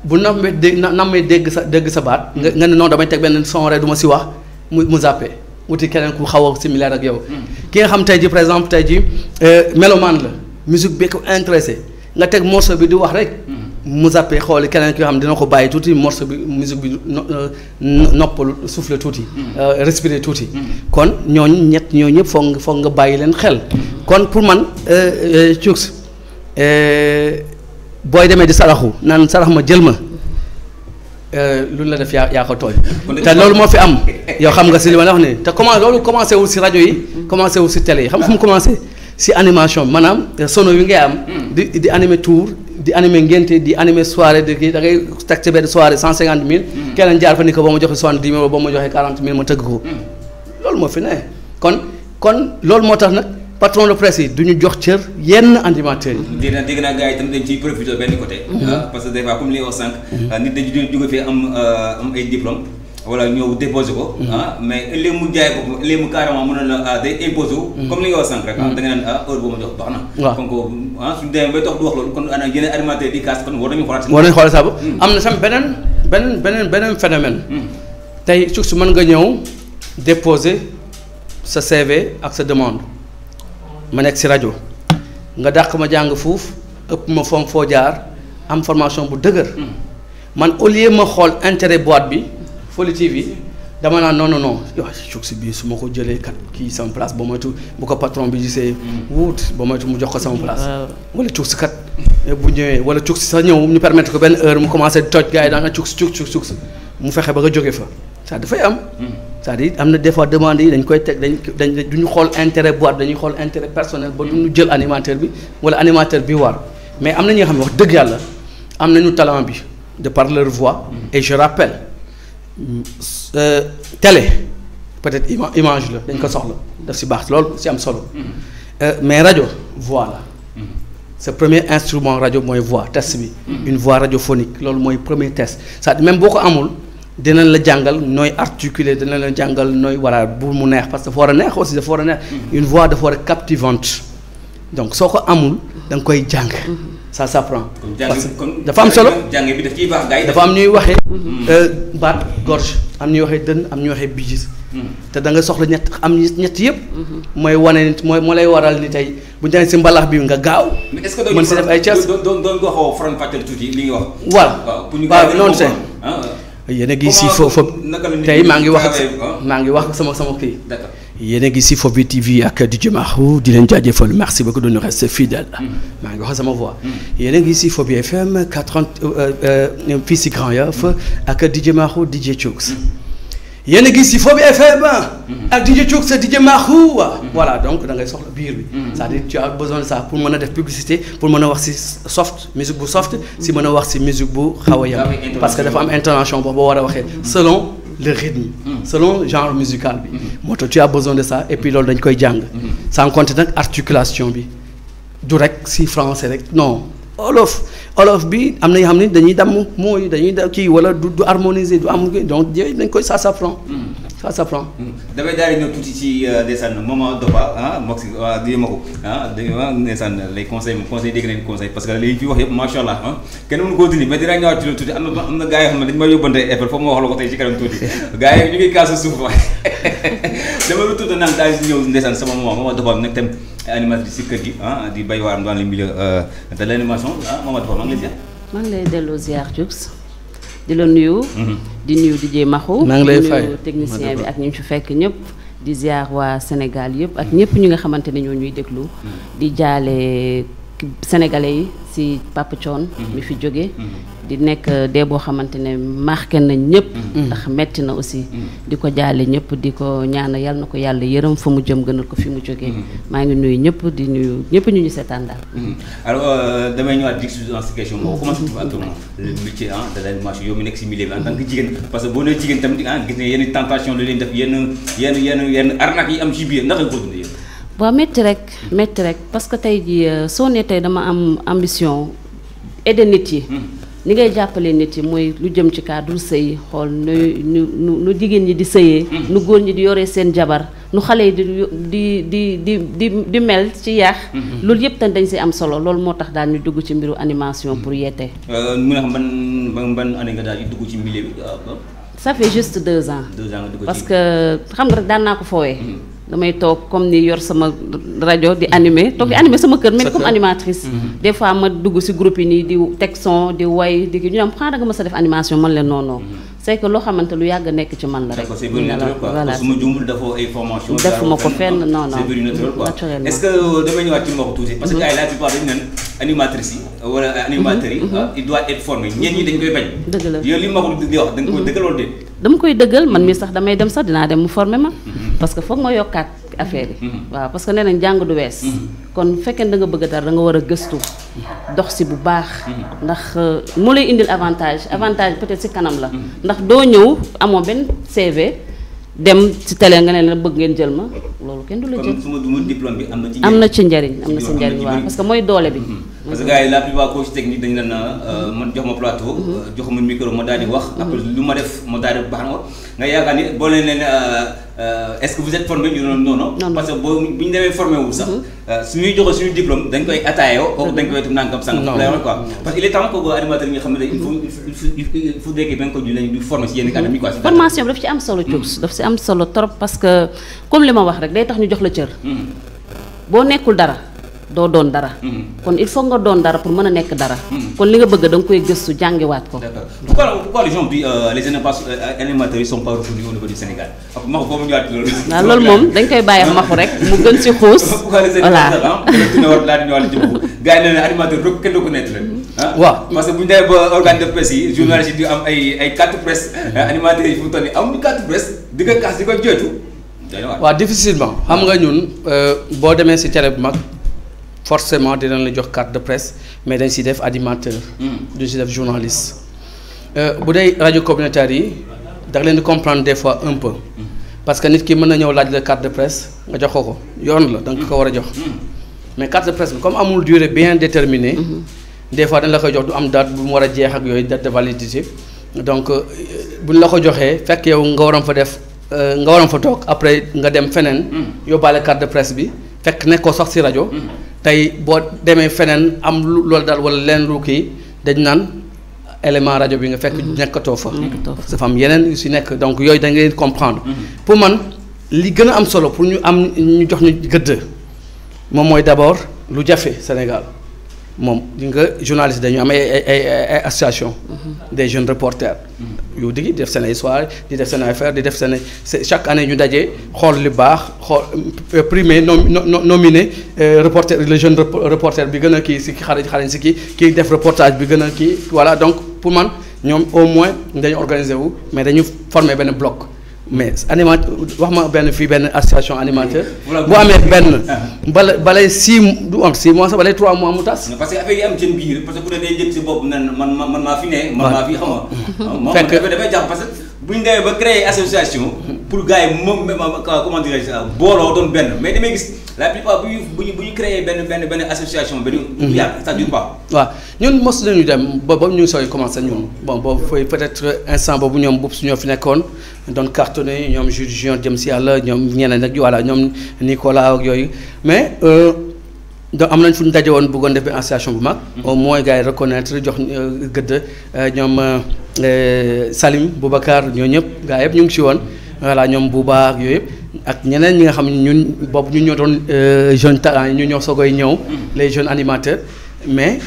bu nammee dégg sa baat. nga ne non damay teg benn son rek du ma si wax mu zappé wuti keneen ku xaw a similaire ak yow. ki nga xam tey ji par exemple tey ji mélomane la musique bi ko intéressé nga teg morceau bi di wax rek. mu zappé xooli keneen ki nga xam dina ko bàyyi tuuti morceau bi musique bi noppal souffle tuuti. respirer tuuti. kon ñooñu ñëpp foog nga bàyyi leen xel. kon pour man Cux booy demee di saraxu naan sarax ma jël ma lu la def yaa ko tooy. te loolu moo fi am yow xam nga si li ma la wax nii te loolu commencé wul si rajo yi. commencé wul si télé yi xam fu mu commencé si animation maanaam sono wi ngay am. di animer tour. di animer ngénte di animer soirée di kii da ngay teg ci benn soirée 150 000. keneen jaar fa ni ko ba ma joxe 70 000 ba ma joxe 40 000 ma tëgg ko. loolu moo fi ne kon loolu moo tax nag patron de presse yi du ñu jox cër yenn animateurs yi. dégg naa gars yi tamit dañ ciy profité benn côté. parce que des fois comme li nga wax sànq. nit dañu jóge fii am ay diplôme wala ñëw déposé ko. mais léegi mu jaay ko léegi mu carrément mën na la day imposé wu. comme li nga wax sànq rek. da nga naan heure boo ma jox baax na. waaw donc suñu demee bay tax du wax loolu kon ana yeneen animateurs di kaas kon war nañu xoolaat. war nañu xoolaat saabu am na tam beneen phénomène. tey su mën nga ñëw déposer sa CV ak sa demande ma nekk si rajo nga dàq ma jàng fuuf ëpp ma foo jaar am formation bu dëgër. man au lieu ma xool intérêt boîte bi. Foli TV dama naan non yow Cux bii su ma ko jëlee kat kii sama place ba moytu bu ko patron bi gisee wut ba moytu mu jox ko sama place. wala Cux kat bu ñëwee wala Cux sax ñëw ñu permettre ko benn heure mu commencé toj gars yi daan na Cux mu fexe ba nga jóge fa ça dafay am. c'est-à-dire am na des fois demande yi dañ koy teg dañ du ñu xool intérêt boîte dañuy xool intérêt personnel ba du ñu jël animateur bi wala animateur bi war mais am na ñi nga xam ne wax dëgg yàlla am nañu talent bi de par leur voix et je rappelle. Télé peut-être image la dañ ko soxla daf si baax loolu si am solo mais rajo voix la sa premier instrument rajo mooy voix test bi une voix radiophonique loolu mooy premier test c'est-à-dire même boo ko amul dinañ la jàngal nooy articuler dinañ la jàngal nooy walla bu mu neex parce que dafa war a neex aussi dafa war a neex une voix dafa war a captivante donc soo ko amul da nga koy jàng ça s'apprend. parce que dafa am solo jàng bi daf ciy baax gars yi dafa am ñuy waxee. baat gorge am ñuy waxee dënn am ñuy waxee bijis. te da nga soxla ñett yëpp. mooy wane nit moo lay waral ni tey bu ñu demee si mbalax bi nga gaaw. mais est-ce que mën si def ay cas doon ko xaw a faram fàcceel tuuti li nga wax. voilà waaw noonu c'est yéen a ngi si foofu tey maa ngi wax sama kii. d'accord. yéen a ngi si Fobi TV ak DJ Maxu di leen jaajëfal merci beaucoup de nous rester fidèles. maa ngi wax sama voix. yéen a ngi si Fobi FM 80 fii si Grand Yoff ak DJ Maxu DJ Cux. yéen a ngi si Fobi FM. ak DJ Cux DJ Maxu. voilà donc da ngay soxla biir bi. c'est-à-dire tu as besoin de ça pour mën a def publicité pour mën a wax si soft musique bu soft si mën a wax si musique bu xaw a yem. parce que dafa am intonation boobu boo war a waxee selon. le rythme selon genre musical bi moo tax tu as besoin de ça et puis loolu dañ koy jàng sans compter nag articulation bi du rek si français rek non olof bi am na yoo xam ne dañuy damm mooy dañuy kii wala du harmoniser du am donc yooyu dañ koy ça s'apprend damay daal di ñëw tuuti ci ndeysaan Maman Doba mox di ma ko ndeysaan les conseils dégg nañ conseil parce que li fi wax yëpp macha allah kenn mënu koo dindi mais dinaa ñëwaat ci loolu tuuti am na gars yoo xam ne dañu may yóbbante effet foofu ma wax la ko tey ci kanam tuuti gars yi ñu ngi kaas suuf dama lu tudd naan daal di ñëw ndeysaan sama Maman Doba nekk tam animatrice ci kër gi di bay waar dans le milieu de l'animation Maman Doba maa ngi lay ziar. maa ngi lay delloo ziar Cux di la nuyu. di nuyu DJ Maxu. maa ngi lay fay di nuyu technicien bi ak ñu fi fekk ñëpp. di ziar waa Sénégal yëpp ak ñëpp ñi nga xamante ne ñoo ñuy déglu. di jaale sénégalais yi si Papa Thione mi fi jóge di nekk dee boo xamante ne marqué na ñëpp. ndax metti na aussi. di ko jaale ñëpp di ko ñaanal yal na ko yàlla yërëm fa mu jëm gënal ko fi mu jógee. maa ngi nuyu ñëpp di nuyu ñëpp ñu seetaan daal. alors damay ñëwaat di si question boobu comment tu trouves actuellement le métier de l'animation yow mi nekk si milieu bi en tant que jigéen parce que boo nee jigéen tamit gis ne yenn tentation la leen def yenn arnaque yi am ci biir ndax nga ko dundee. waaw métti rek parce que tey jii soo ne tey dama am ambition aider nit yi. ni ngay jàppale nit yi mooy lu jëm ci cadre sëy xool nu jigéen ñi di sëyee. nu góor ñi di yoree seen jabar nu xale yi di mel ci yaax. loolu yëpp tamit dañ si am solo loolu moo tax daal ñu dugg ci mbiru animation pour yeete. mu ne xam ban année nga daal di dugg ci milieu bi. ça fait juste 2 ans. 2 ans nga dugg ci parce que xam nga rek daan naa ko foowee. damay toog comme ni yor sama rajo di animer toog di animer sama kër mel comme animatrice. Des fois ma dugg si groupe yi nii di teg son di way di ñu am xanaa nga mës a def animation man leen non c'est que loo xamante lu yàgg nekk ci man la rek. c'est very naturel quoi voilà su ma juumul dafa ay formation. defuma ko fenn non c'est very naturel quoi naturellement. est-ce que damay ñëwaat ci mbokk tuuti. parce que gars yi la plupart dañu naan animatrice yi wala animateurs yi. il doit être formé ñenn ñi dañ koy bañ. dëgg la yow li ma ko di wax da nga koy dëggal wala déet. dama koy dëggal man mii sax damay dem sax dinaa dem mu former ma. parce que foog ma yokkaat affaire yi. waaw parce que nee nañ jàng du wees. kon fekkee da nga bëgg dara da nga war a gëstu. dox si bu baax. ndax moo lay indil avantage peut-être si kanam la. ndax doo ñëw amoo benn CV dem ci télé nga ne la bëgg ngeen jël ma loolu kenn du la jël. kon suma diplôme bi am na ci njariñ waaw parce que mooy doole bi. parce que gars yi la plupart coach technique dañu la na man jox ma plateau. jox ma micro ma daal di wax. après lu ma def ma daal di baax na nga yaakaar ni boo leen est-ce que vous êtes formé ñu non parce que boo bu ñu demee formé wu sax. suñuy joxe suñu diplôme dañ koy attaayoo. kooku dañ koy wetu nangam sànq. lay wax quoi parce que il est temps que animateur yi nga xam ne il faut que ba nga ko ñu leen di formé si yenn académie quoi. formation bi daf ci am solo Thioubs daf ci am solo trop parce que comme li ma wax rek day tax ñu jox la cër. boo nekkul dara doo doon dara. kon il faut nga doon dara pour mën a nekk dara. kon li nga bëgg da nga koy gëstu jàngiwaat ko. d'accord pourquoi les gens puis les animateurs yi sont pas reconnus au niveau du Sénégal ak Maxu foofu ñëwaat loolu. waaw loolu moom dañ koy bàyyi Maxu rek mu gën ci xuus. voilà gars yi nee na animateur rek kenn reconnaître leen. waaw parce que bu ñu demee ba organe de presse yi journalistes yi di am ay carte presse animateurs yi fu mu toll nii amuñu carte presse di ko kaas di ko jooytu. waaw difficilement xam nga ñun boo demee si télé bu mag. forcément dinañ la jox carte de presse mais dañ si def animateur. duñ si def journaliste. bu dee rajo communautaire yi da nga leen di comprendre des fois un peu. parce que nit ki mën na ñëw laaj la carte de presse nga jox ko yoon la da nga ko war a jox. mais carte de presse bi comme amul durée bien déterminée. des fois dañ la koy jox du am date bu mu war a jeex ak yooyu date de validité. donc buñ la ko joxee fekk yow nga waroon fa def nga waroon fa toog après nga dem feneen. yóbbaale carte de presse bi fekk nekkoo sax si rajo. tey boo demee feneen am loolu daal wala leen lu kii dañ naan élément rajo bi nga fekk nekkatoo fa. dafa am yeneen yu si nekk donc yooyu da ngay comprendre. pour man li gën a am solo pour ñu jox ñu gëdd moom mooy d'abord lu jafe Sénégal moom di nga journaliste dañu am ay association des jeunes reporters yu di def seen ay soirée di def seen ay affaire di def seen chaque année ñu daje xool li baax xool primé nominé reporter le jeune reporter bi gën a kii si xarañ si kii def reportage bi gën a kii voilà donc pour man ñoom au moins dañu organiser wu mais dañu former benn bloc mais animateur wax ma benn fii benn association animateur bu amee benn balay 6 mois sax balay 3 mois mu tas. parce que affaire yi am seen biir parce que bu dee day jël si bopp nan man maa fi ne. man maa fi xam nga. fekk dafay jàpp parce que bu ñu demee ba créer association. pour gars yi moom comment dirais-je booloo doon benn mais damay gis la plupart bu ñu créer benn association benn. yàgg ça dure pas. waaw ñun mos nañu dem ba ñu ngi sooy commencé ñun bon boobu fooy peut-être instant boobu ñoom boobu su ñoo fi nekkoon doon cartonné ñoom Jules jëm si yàlla ñoom ñeneen ak voilà ñoom Nicolas ak yooyu mais donc am nañ fu ñu daje woon bëggoon def benn association bu mag. au moins gars yi reconnaître jox gëdd ñoom Salim Boubacar ñoo ñëpp gars yëpp ñu ngi si woon voilà ñoom Bouba ak yooyu yëpp ak ñeneen ñi nga xam ne ñun boobu ñu ñoo doon jeune talent yi ñu ñoo soogay ñëw les jeunes animateurs mais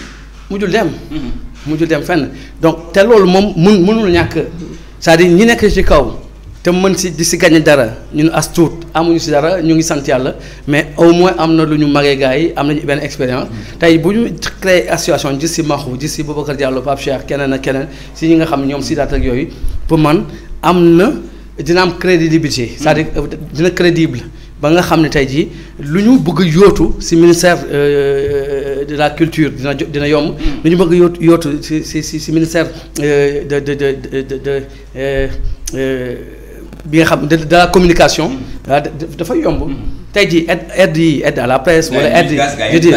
mujjul dem fenn donc te loolu moom mënul ñàkk c'est-à-dire ñi nekk ci kaw te mën si di si gagné dara ñun as tuut amuñu si dara ñu ngi sant yàlla mais au moins am na lu ñu magee gars yi am nañu benn expérience tey bu ñu créé association gis si Maxu gis si Boubacar Diallo Pape Cheikh keneen ak keneen si ñi nga xam ne ñoom si daat ak yooyu pour man am na dina am crédibilité c'est-à-dire dina crédible ba nga xam ne tey jii lu ñu bëgg yóotu si ministère de la culture dina yomb lu ñu bëgg yóotu si ministère bi nga xam de la communication dafay yomb tey jii aide à la presse wala aide je dis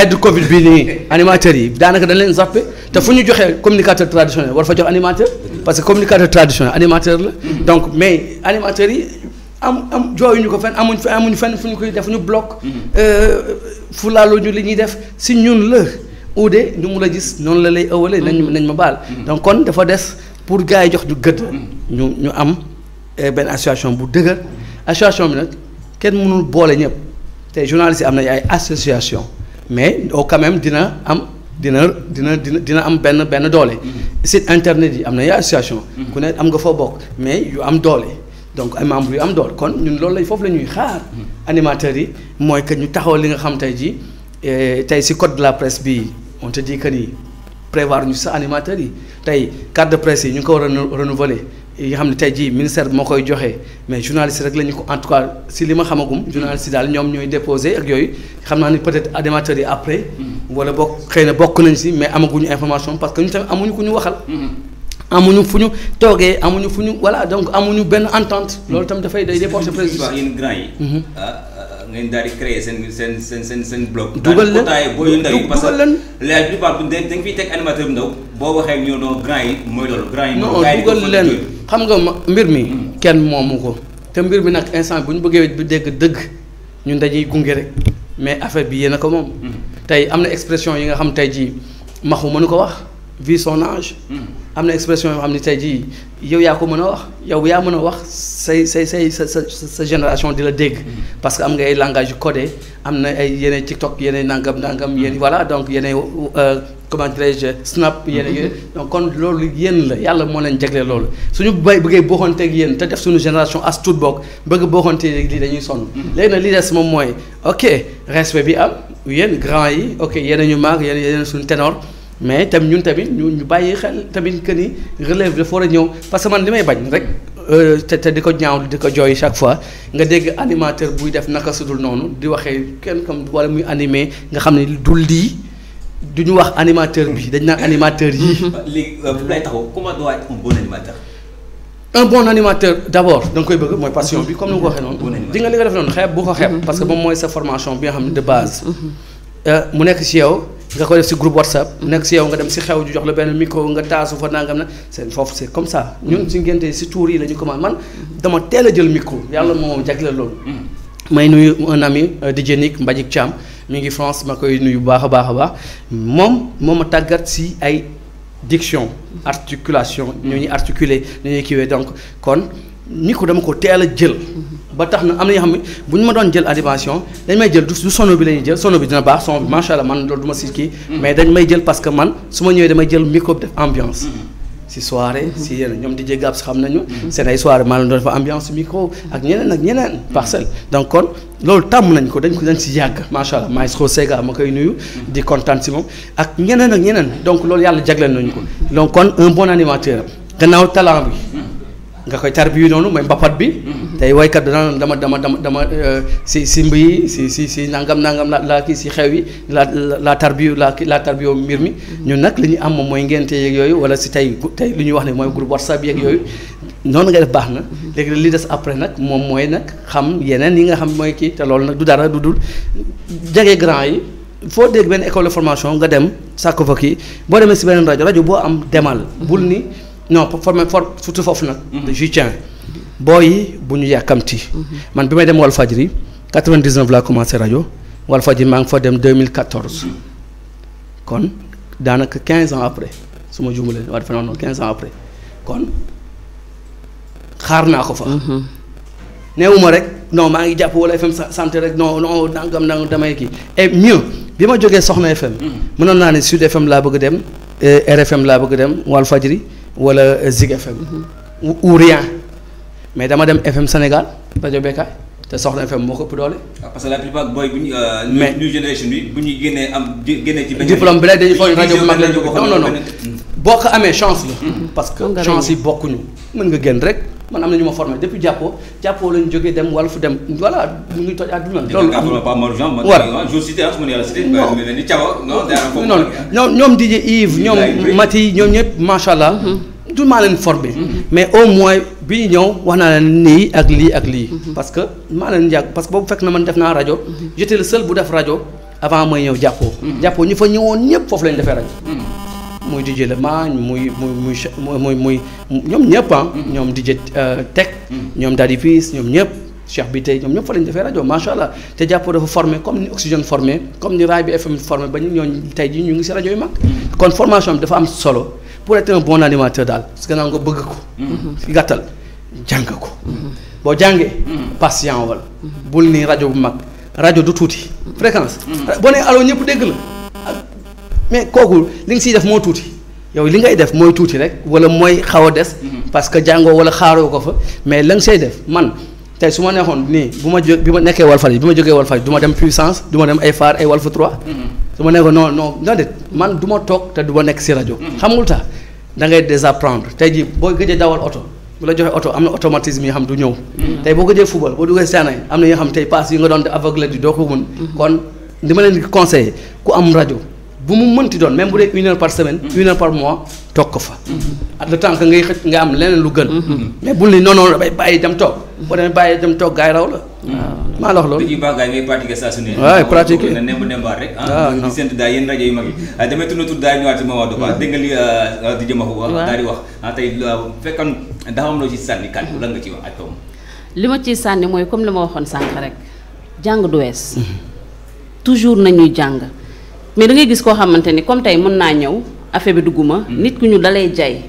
aide Covid bii nii animateurs yi daanaka dañ leen zappé te fu ñu joxee communicateur traditionnel war fa jox animateur parce que communicateur traditionnel animateur la donc mais animateurs yi am jooyuñu ko fenn amuñu fenn fu ñu koy def ñu bloc fu laaloo ñu li ñuy def si ñun la uude ñu mun a gis noonu la lay ëwalee nañ ma baal donc kon dafa des pour gars yi jox ñu gëdd ñu am benn association bu dëgër association bi nag kenn mënul boole ñëpp tey journalistes yi am nañu ay association mais au quand même dina am benn doole site internet yi am na ay association ku ne am nga foo bokk mais yu am doole donc ay membres yu am doole kon ñun loolu lañ foofu la ñuy xaar animateurs yi mooy que ñu taxaw li nga xam tey jii tey si code de la presse bi on te dit que ni prévoir ñu sa animateurs yi tey carte de presse yi ñu ngi ko war a renouveler yi nga xam ne tey jii ministère bi moo koy joxe mais journaliste rek la ñu ko en tout cas si li ma xamagum journaliste yi daal ñoom ñooy déposé ak yooyu xam naa ni peut-être animateurs yi après wala bokk xëy na bokk nañ si mais amaguñu information parce que ñu tamit amuñu ku ñu waxal amuñu fu ñu toogee amuñu fu ñu voilà donc amuñu benn entente loolu tamit dafay day déporter préjudice yéen grand yi ngeen daal di créer seen bloc dugal leen boo yu ndaw yi parce que la plupart da nga fiy teg animateur bu ndaw boo waxee ñoo doon grand yi mooy loolu grand yi non dugal leen xam nga mbir mi kenn moomu ko te mbir mi nag instant bu ñu bëggee bi dégg dëgg ñun dañuy gunge rek mais affaire bi yéen a ko moom tey am na expression yi nga xam tey jii maxu mënu ko wax vu son âge am na expression yoo xam ne tey jii yow yaa ko mën a wax yow yaa mën a wax sa génération di la dégg parce que am nga ay langage yu codé am na ay yeneen TikTok yeneen nangam yéen voilà donc yeneen comment dirais-je snap yeneen yooyu donc kon loolu yéen la yàlla moo leen jagleel loolu suñu bëggee booxanteeg yéen te def suñu génération as tuut bokk bëgg booxanteeg lii dañuy sonn léegi nag li des moom mooy ok respect bi am yéen grand yi ok yeneen ñu maag yeneen suñu ténor mais tamit ñun tamit ñu bàyyi xel tamit que ni relève dafa war a ñëw parce que man li may bañ rek te di ko ñaaw di ko jooy chaque fois nga dégg animateur buy def naka sudul noonu di waxee kenn comme wala muy animé nga xam ne du lii du ñu wax animateur bi dañ naan animateur yi. léegi lay taxaw comment doit être un bon animateur. un bon animateur d'abord da nga koy bëgg mooy passion bi comme ni nga ko waxee noonu. di nga li nga def noonu xeeb bu ko xeeb. parce que moom mooy sa formation bi nga xam ne de base. mu nekk ci yow. nga ko def ci groupe WhatsApp nekk ci yow nga dem ci xew ju jox la benn micro nga taasu fa nangam na foofu c'est comme ça ñun ci ngénte ci tuur yi la ñu commencé man dama teel a jël micro yàlla moo jagleel loolu may nuyu un ami DJ Nick Mbagnick Thiam mi ngi France ma koy nuyu bu baax a baax moom moo ma tàggat ci ay diction articulation ñoo ñuy articuler ñu ñuy kiiwee donc kon micro dama ko teel a jël ba tax na am na yoo xam ne bu ñu ma doon jël animation dañ may jël du sono bi la ñuy jël sono bi dina baax son bi macha allah man loolu du ma si kii mais dañ may jël parce que man su ma ñëwee damay jël micro bi def ambiance si soirée si yeneen ñoom DJ Gabs xam nañu seen ay soirée maa leen doon def ambiance micro ak ñeneen parcelle donc kon loolu tàmm nañ ko dañ si yàgg macha allah maestro Sega ma koy nuyu di kontaan si moom ak ñeneen donc loolu yàlla jagleel nañu ko donc kon un bon animateur gannaaw talent bi nga koy tarbiyu noonu mooy mbapat bi tey waykat dama si mbi si nangam la kii si xew yi la tarbiyu mbir mi ñun nag li ñu am moom mooy ngénte yeeg yooyu wala si tey li ñuy wax ne mooy groupe WhatsApp yeeg yooyu noonu nga def baax na léegi li des après nag moom mooy nag xam yeneen yi nga xam mooy kii te loolu nag du dara du dul jege grand yi foo dégg benn école de formation nga dem sàkk fa kii boo demee si beneen rajo boo am demal bul ni non surtout foofu nag. je tiens booy yi bu ñu yàkkamti. man bi may dem Walfadjri 99 laa commencé rajo Walfadjri maa ngi fa dem 2014 kon daanaka 15 ans après su ma juumalee waa dafa noonu 15 ans après kon xaar naa ko fa. neewuma rek non maa ngi jàpp wala FM santé rek non nangam damay kii et mieux bi ma jógee Soxna FM. mënoon naa ne Sud FM laa bëgg dem RFM laa bëgg dem Walfadjri wala Zig FM. ou rien mais dama dem FM Sénégal rajo Bekkaay te Soxna FM moo ko ëpp doole. parce que la plupart booy bu ñu. mais new génération bi bu ñu génnee ci benn. diplôme bi rek dañuy foog rajo bu mag lañ ko non boo ko amee chance la. parce que chance yi bokkuñu mën nga génn rek. man am na ñu ma formé depuis jàppoo lañu jógee dem Walf dem voilà ñu ngi toj àdduna. loolu am non ñoom DJ Yves ñoom Mati ñoom ñëpp macha allah. du maa leen formé mais au moins bi ñu ñëw wax naa leen nii ak lii ak lii parce que maa leen yàgg parce que boobu fekk na man def naa rajo j'étais le seul bu def rajo avant may ñëw jàppoo ñu fa ñëwoon ñëpp foofu lañ defee rajo muy DJ Lemagne muy ñoom ñëpp ñoom DJ Tech ñoom Daddy Peace ñoom ñëpp Cheikh bi tey ñoom ñëpp fa lañ defee rajo macha allah te jàppoo dafa formé comme ni Oxygène formé comme ni Raay bi FM formé ba ñooñu tey jii ñu ngi si rajo yu mag kon formation bi dafa am solo pour être un bon animateur daal parce que naa nga bëgg ko si gàttal jàng ko boo jàngee patient wala bul ni rajo bu mag rajo du tuuti fréquence boo nee allo ñëpp dégg la mais kooku li nga siy def moo tuuti yow li ngay def mooy tuuti rek wala mooy xaw a des parce que jàngoo wala xaaroo ko fa mais la nga say def man tey su ma neexoon nii bi ma nekkee Walfadjri bi ma jógee Walfadjri du ma dem puissance du ma dem ay Phare ay Walf 3 su ma nekkoon non déet man du ma toog te du ma nekk si rajo xamul tax da ngay désapprendre tey jii boo gëjee dawal oto bu la joxee oto am na automatisme yi xam du ñëw tey boo gëjee football boo duggee seenay am na yoo xam tey passe yi nga doon de aveugle di doo ko mun kon li ma leen di conseiller ku am rajo bu mu mënti doon même bu dee 1 heure par semaine 1 heure par mois toog ko fa at le temps que ngay xëcc nga am leneen lu gën mais bul ni non damay bàyyi dem toog boo demee bàyyi dem toog gaay raw la maa la wax loolu dañuy baax gaay ngay pratiquer saa su ne waaw pratiquer na nemb nembaat rek di séntu daal yéen rajo yu mag yi damay tourné tur daal ñëwaat si moment de quoi dégg nga li di jëma ko wax daal di wax tey fekkoon dafa am loo ci sànni kàddu lan nga ci wax ak tom li ma ciy sànni mooy comme li ma waxoon sànq rek jàng du wees toujours nañuy jàng mais da ngay gis koo xamante ni comme tey mën naa ñëw affaire bi dugguma nit ku ñu dalay jay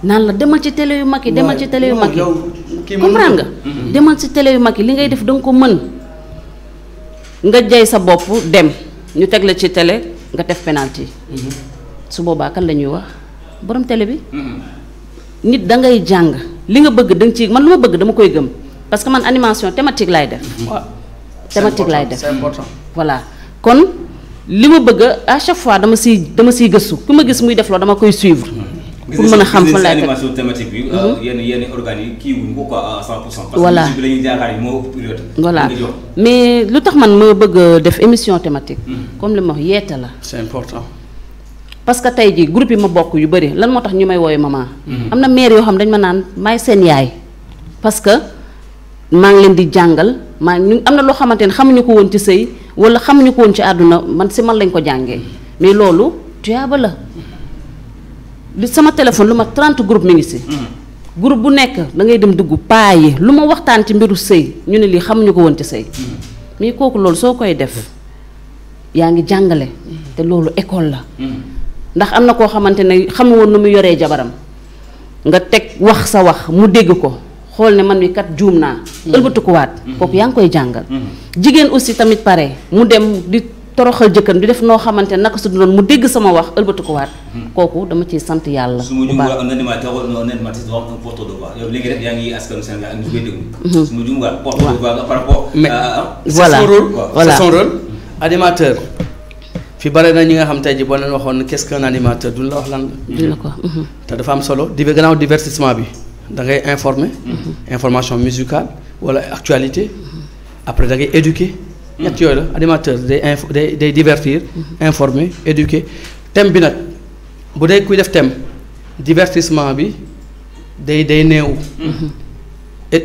naan la demal ci télé yu mag yi demal ci télé yu mag yi comprendre nga demal ci télé yu mag yi li ngay def da nga ko mën nga jay sa bopp dem ñu teg la ci télé nga def penalty su boobaa kan la ñuy wax borom télé bi nit da ngay jàng li nga bëgg da nga ci man lu ma bëgg dama koy gëm parce que man animation thématique laay def thématique laay def voilà kon li ma bëgg à chaque fois dama siy gëstu ku ma gis muy def loo dama koy suivre pour mën a xam fan laay animation thématique bi yenn organes yi kii wuñ ko quoi à 100% voilà parce que bi la ñuy jaakaar yi moo ëpp priorité voilà mais lu tax man ma bëgg def émission thématique comme li ma wax yeete la c'est important parce que tey jii groupe yi ma bokk yu bëri lan moo tax ñu may wooyu maman am na mère yoo xam dañ ma naan maay seen yaay parce que maa ngi leen di jàngal am na loo xamante ne xamuñu ko woon ci sëy wala xamuñu ko woon ci àdduna man si man lañ ko jàngee mais loolu tuyaaba la li sama téléphone lu ma 30 groupe mi ngi si groupe bu nekk da ngay dem dugg paa yi lu ma waxtaan ci mbiru sëy ñu ne lii xamuñu ko woon ci sëy mais kooku loolu soo koy def yaa ngi jàngale te loolu école la ndax am na koo xamante ne xamu woon nu mu yoree jabaram nga teg wax sa wax mu dégg ko xool ne man wi kat juum naa ëlbatikuwaat kooku yaa ngi koy jàngal jigéen aussi tamit pare mu dem di toroxal jëkkër di def noo xamante ne naka su doon mu dégg sama wax ëlbatikuwaat kooku dama ciy sant yàlla su ma juum waa un animateur wala un animatrice wax un porte de voix yow léegi rek yaa ngi askanu Sénégal ak ñu koy déglu su ma juum waa porte de voix par rapport voilà c'est son rôle animateur fi bare na ñi nga xam tey ji boo leen waxoon qu'est-ce qu'un animateur duñ la wax lan duñ la ko te dafa am solo gannaaw divertissement bi da ngay informer information musicale wala actualité après da ngay éduquer ñett yooyu la animateur day divertir informer éduquer thème bi nag bu dee kuy def thème divertissement bi day néew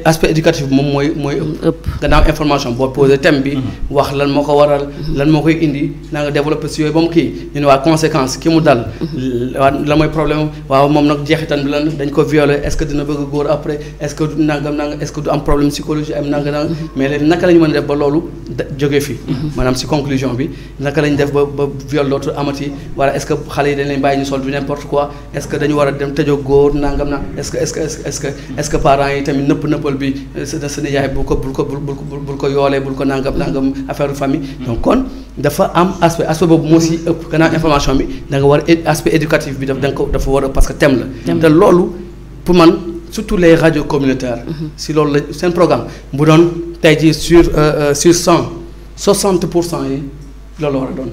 aspect éducatif bi moom mooy ëpp gannaaw information boo posé thème bi wax lan moo ko waral lan moo koy indi naa nga développé si yooyu ba mu kii ñu ne waa conséquence ki mu dal waa la mooy problème waaw moom nag jeexitan bi lan dañ ko violé est-ce que dina bëgg góor après est-ce que du nangam est-ce que du am problème psychologie am nanga mais léegi naka la ñu mën a def ba loolu jóge fi maanaam si conclusion bi naka la ñu def ba viol dootu amati wala est-ce que xale yi dañ leen bàyyi ñu sol du n'importe quoi est-ce que dañu war a dem tëjoo góor nangam na est-ce que parents yi tamit nëppal bi sa nijaay bul ko yoolee bul ko nangam affaire famille donc kon dafa am aspect boobu moo si ëpp gannaaw information bi da nga war aspect éducatif bi dafa war a parce que thème la te loolu pour man surtout les radios communautaires si loolu la seen programme bu doon tey jii sur 100 60% yi loolu la war a doon.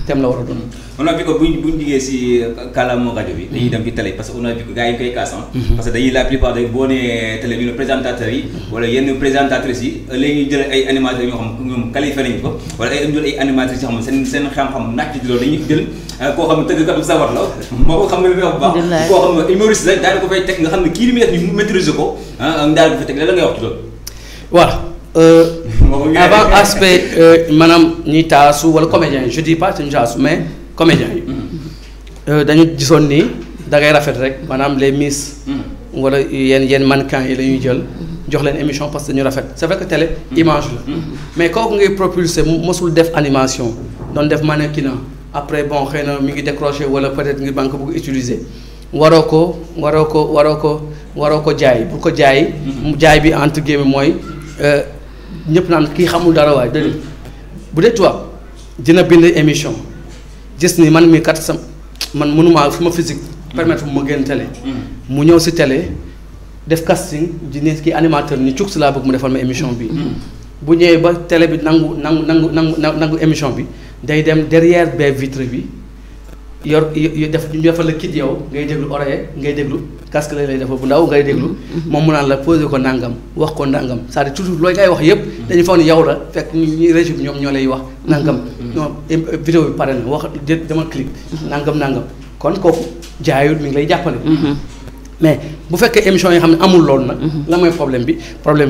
thème la war a doon. on a vu que buñ jigee si kàllaama rajo bi dañuy dem ci télé parce que on a vu que gars yi koy kaas parce que dañuy la plupart day boo nee télé bi présentateurs yi wala yenn présentatrices yi léegi ñu jël ay animateurs yoo xam ñoom qualifié nañu ko wala ay jël ay animatrices yoo xam ne seen xam-xam nàcc ci loolu dañuy jël koo xam ne tëggkat bu sawar la moo ko xam nga li may wax bu baax koo xam ne humoriste la daal ko fay teg nga xam ne kii li muy def ñu maîtriser ko daal ko fa teg la ngay wax ci loolu voilà avant aspect maanaam ñiy taasu wala comédiens yi je dis pas ñu taasu mais comédiens yi dañu gisoon ni da ngay rafet rek maanaam les miss wala yenn mannequins yi la ñuy jël jox leen émission parce que ñu rafet c'est vrai que télé image la mais kooku ngay propulser mosul def animation doon def mannequinat après bon xëy na mi ngi décroché wala peut-être ngir banque bëgg utiliser waroo ko jaay bu ko jaay jaay bi entre guillemets mooy ñëpp naan kii xamul dara waaye déedéet bu dee tubaab dina bind émission gis ni man mii kat man mënumaa fi ma physique permettre mu ma génn télé mu ñëw si télé def casting di ne kii animateur ni cug si laa bëgg mu defal ma émission bi bu ñëwee ba télé bi nangu émission bi day dem derrière baie vitre bi yor ñu defal la kit yow ngay déglu oreille ngay déglu casque lay defal bu ndaw ngay déglu moom mu naan la posé ko ndàngam wax ko ndàngam c'est-à-dire toujours looy ngay wax yëpp dañu foog ni yow la fekk ñi régime ñoom ñoo lay wax ndàngam non vidéo bi pare na wax dama clic ndàngam kon kooku jaayul mi ngi lay jàppale mais bu fekkee émission yi xam ne amul loolu nag la mooy problème bi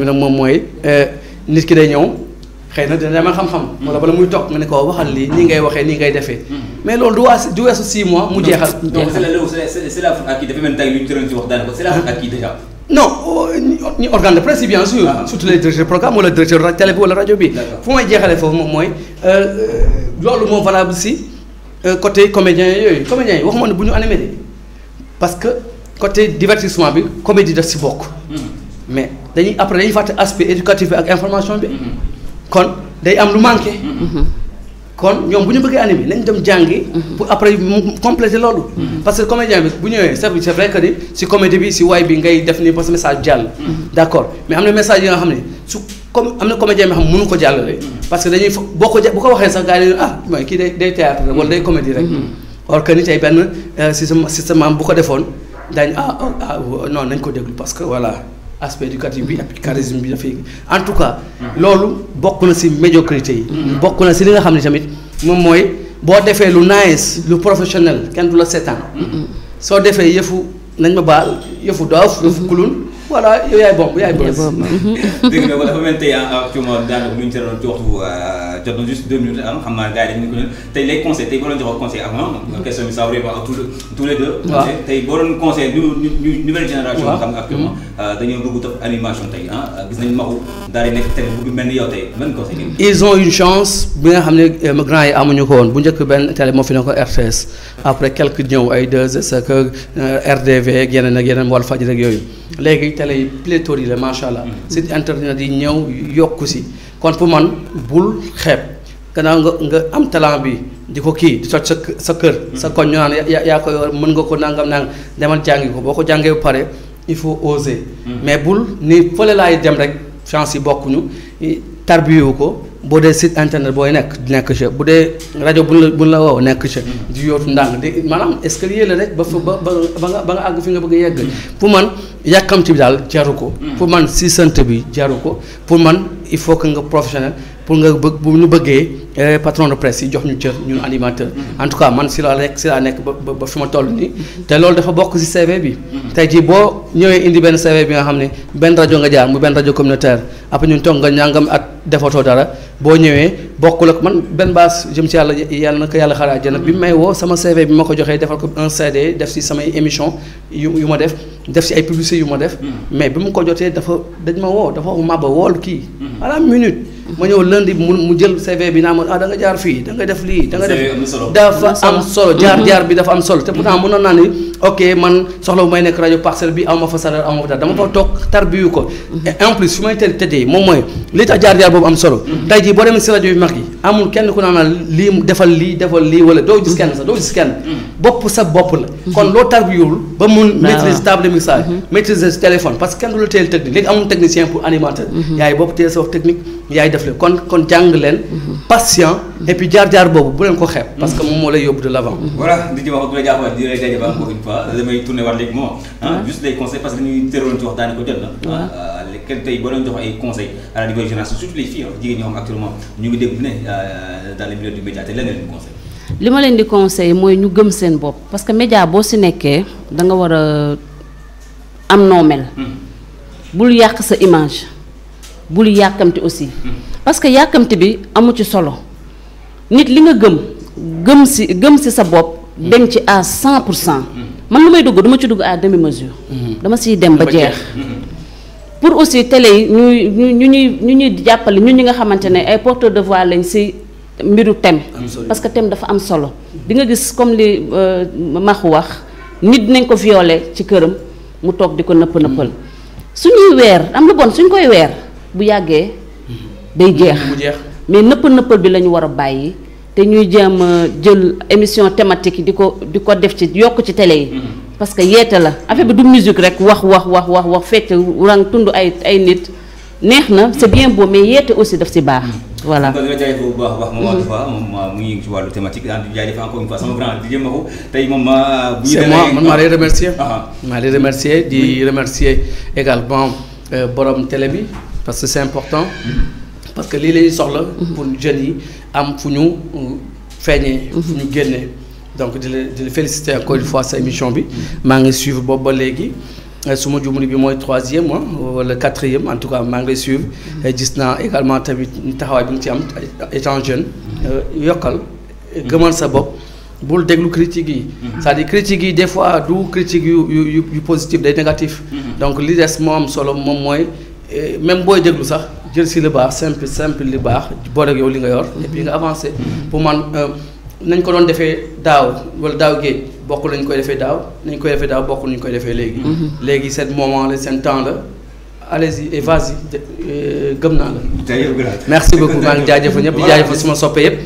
nag moom mooy nit ki day ñëw xëy na dina demal xam-xam wala bala muy toog nga ne ko waxal lii nii ngay waxee nii ngay defee mais loolu du weesu 6 mois mu jeexal. donc c'est la faute à qui dafa mel ni tey lu ñu tëral ci wax daanaka c'est la faute à qui déjà. non ñu organe de presse yi bien sûr. surtout les directeurs de programme wala directeur de télé bi wala rajo bi. fu may jeexalee foofu moom mooy loolu moo valable si côté comédiens yooyu comédiens yi waxuma ne bu ñu animé de parce que côté divertissement bi comédie daf si bokk. mais dañuy fàtte aspect éducatif bi ak information bi. kon day am lu manqué. kon ñoom bu ñu bëggee animé nañ dem jàngi. pour après mu compléter loolu. parce que comédien bi bu ñëwee c'est vrai que ni si comédie bi si waay bi ngay def ni parce que message jàll. d'accord mais am na message yi nga xam ne comme am na comédien bi xam mënu ko jàllale. parce que dañuy bu ko waxee sax gars yi mooy kii day théâtre rek wala day comédie rek. or que ni tey benn système bu ko defoon daañu non nañ ko déglu parce que voilà. aspect éducatif bi ak charisme bi dafay en tout cas loolu bokk na ci médiocrité yi bokk na ci li nga xam ne tamit moom mooy boo defee lu nice lu professionnel kenn du la seetaan soo defee yëfu nañ ma baal yëfu doof yëfu kulun voilà yow yaay bomb yaay bës dégg nga dafa mel tey actuellement daanaka lu ñu teeloon ci waxtu jot na juste 2 minutes xam naa gars yi dañu ko ñun tey les conseils tey boo doon jox conseil avant question bi ça va ak tous les deux tey boo doon conseil nouvelle génération nga xam ne actuellement dañoo bëgg topp animation tey gis nañu maxu daal di nekk télé bu mel ni yow tey ban conseil ils ont une chance bi nga xam ne grand yi amuñu ko woon bu njëkk benn télé moo fi ne ko RTS après quelques ñëw ay 2S ak RDV ak yeneen Walfadjri rek yooyu léegi télé yi pléthore yi la macha allah site internet yi ñëw yokku si kon pour man bul xeeb gannaaw nga am talent bi di ko kii di toj sa kër sa koñ ñu naan yaa ko yor mën nga ko nangam demal jàngi ko boo ko jàngee ba pare il faut oser mais bul ni fële laay dem rek chance yi bokkuñu tarbiyewu ko boo dee site internet booy nekk ca bu dee rajo buñ la woo nekk ca di yootu ndànk di maanaam escalier la rek ba nga àgg fi nga bëgg a yegg pour man yàkkamti bi daal jaru ko pour man siisante bi jaru ko pour man il faut que nga professionnel pour nga bëgg bu ñu bëggee patron de presse yi jox ñu cër ñun animateur en tout cas man si laa nekk ba fi ma toll nii te loolu dafa bokk si CV bi tey jii boo ñëwee indi benn CV bi nga xam ne benn rajo nga jaar mu benn rajo communautaire après ñun toog nga ñàngam at defatoo dara boo ñëwee bokkul ak man benn baas jëm si yàlla na ko yàlla xaraa jëna bi may woo sama CV bi ma ko joxee defal ko un CD def si samay émission yu ma def si ay publicité yu ma def mais bi mu ko jotee dañ ma woo dafa wax Maba wool kii à la minute ma ñëw lundi mu jël CV bi naa ma da nga jaar fii da nga def lii da nga def dafa am solo jaar bi dafa am solo te pourtant mënoon naa ni ok man soxla bu may nekk rajo Parcelles bi aw ma fa salaire aw ma fa dara dama fa toog tarbiyu ko et en plus fi may tëddee moom mooy li tax jaar boobu am solo tey jii boo demee si rajo yu mag yi amul kenn ku naan lii defal lii wala doo gis kenn sax doo gis kenn bopp sa bopp la kon loo tarbiyul ba mun maîtriser table de mixage maîtriser téléphone parce que kenn du la téyel technique léegi amul technicien pour animateur yaay bopp téye sa wax technique yaay def leen kon jàng leen patient et puis jaar-jaar boobu bu leen ko xeeb parce que moom moo lay yóbbu de l'avant. voilà di ci wax du la jàppal di la jaajëfal encore une fois damay tourner waat léegi moom juste les conseils parce que ñuy tëraloon ci wax daanaka jot na kenn tey boo doon jox ay conseils à la nouvelle génération surtout les filles jigéen ñoo xam actuellement ñu ngi dégg bu ne dans les milieux du média te lan nga leen conseil. li ma leen di conseil mooy ñu gëm seen bopp parce que média boo si nekkee da nga war a am noo mel. bul yàq sa image bul yàkkamti aussi parce que yàkkamti bi amu ci solo nit li nga gëm si sa bopp dem ci à 100%. man lu may dugg duma ci dugg à demi mesure. dama siy dem ba jeex. pour aussi télé yi ñu ñuy jàppale ñun ñi nga xamante ne ay porteurs de voix lañ si mbiru thème. parce que thème dafa am solo. di nga gis comme li Maxu wax nit dinañ ko violer ci këram mu toog di ko nëppal. suñuy weer am lu bon suñ koy weer bu yàggee day jeex mais nëppal bi la ñu war a bàyyi te ñuy jéem a jël émission thématique yi di ko def ci yokk ci télé yi parce que yeete la affaire bi du musique rek wax fecc rang tund ay nit neex na c'est bien beau mais yeete aussi daf si baax voilà. kon nga jaajëfal bu baax moom fois moom mu ngi ci wàllu thématique di jaajëfal encore une fois sama grand di jëm ko tey moom bu ñu man maa lay remercier di remercier également borom télé bi parce que c'est important parce que lii la ñuy soxla pour jeunes yi am fu ñu feeñee fu ñu génnee donc di la féliciter encore une fois sa émission bi maa ngi suivre boobu ba léegi su ma jumuni bi mooy 3e wala 4e en tout cas maa ngi lay suivre gis naa également tamit taxawaay bi nga ci am étant jeune yokkal gëmal sa bopp bul déglu critiques yi c'est-à-dire critiques yi des fois du critique yu positif day négatif donc li des moo am solo moom mooy même booy déglu sax jël si lu baax simple li baax boole ak yow li nga yor et puis nga avancé pour man nañ ko doon defee daaw wala daaw géej bokk nañ koy defee daaw bokk nañ koy defee léegi seen moment la seen temps la allez-y et vas-y gëm naa la merci beaucoup maa ngi jaajëfal ñëpp di jaajëfal suma soppe yëpp